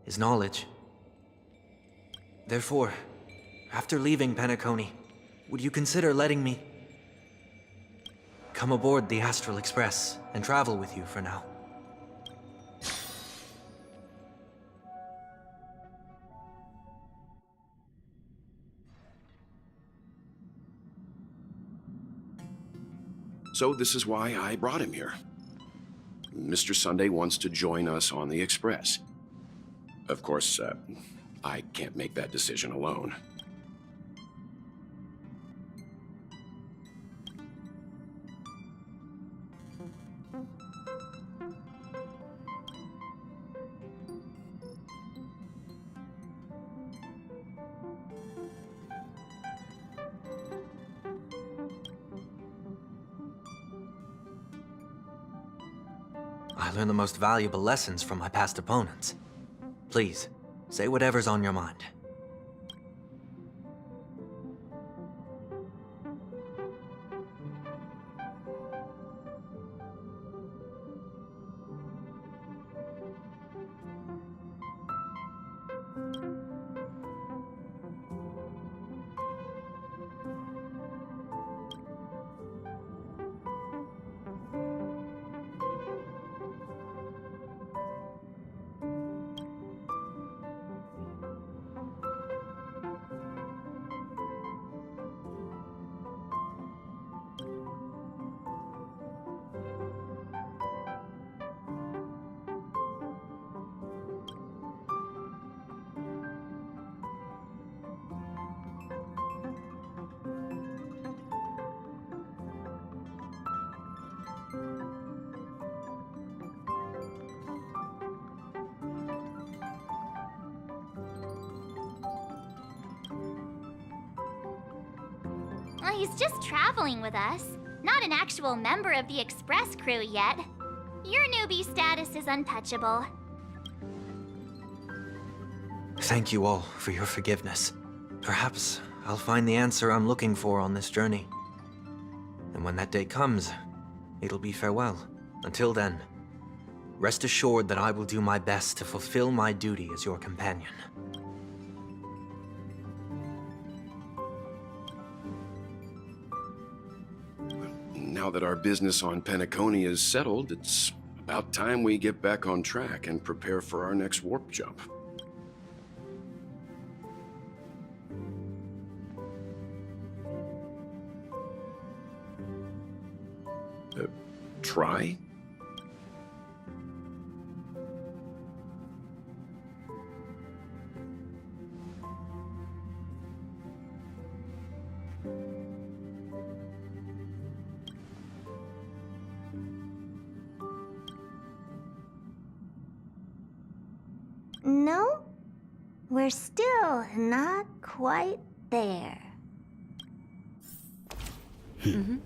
is knowledge. Therefore, after leaving Penacony, would you consider letting me come aboard the Astral Express and travel with you for now? So this is why I brought him here. Mr. Sunday wants to join us on the Express. Of course, I can't make that decision alone. I learned the most valuable lessons from my past opponents. Please, say whatever's on your mind. Well, he's just traveling with us, not an actual member of the Express crew yet. Your newbie status is untouchable. Thank you all for your forgiveness. Perhaps I'll find the answer I'm looking for on this journey. And when that day comes, it'll be farewell. Until then, Rest assured that I will do my best to fulfill my duty as your companion. Now that our business on Penacony is settled, it's about time we get back on track and prepare for our next warp jump. Try? No, we're still not quite there. Mm-hmm.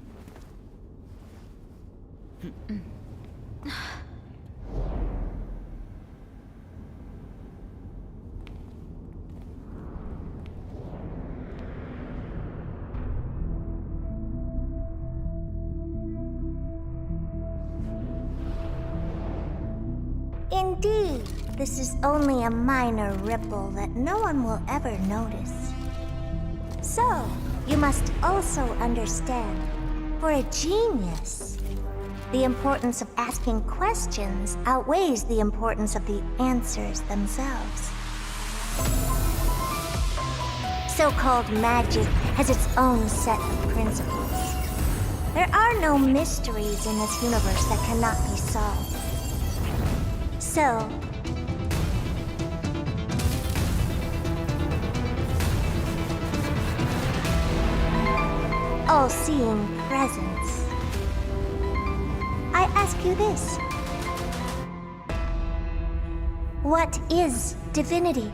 Indeed, this is only a minor ripple that no one will ever notice. So, you must also understand, for a genius, the importance of asking questions outweighs the importance of the answers themselves. So-called magic has its own set of principles. There are no mysteries in this universe that cannot be solved. So, all-seeing presence, I ask you this. What is divinity?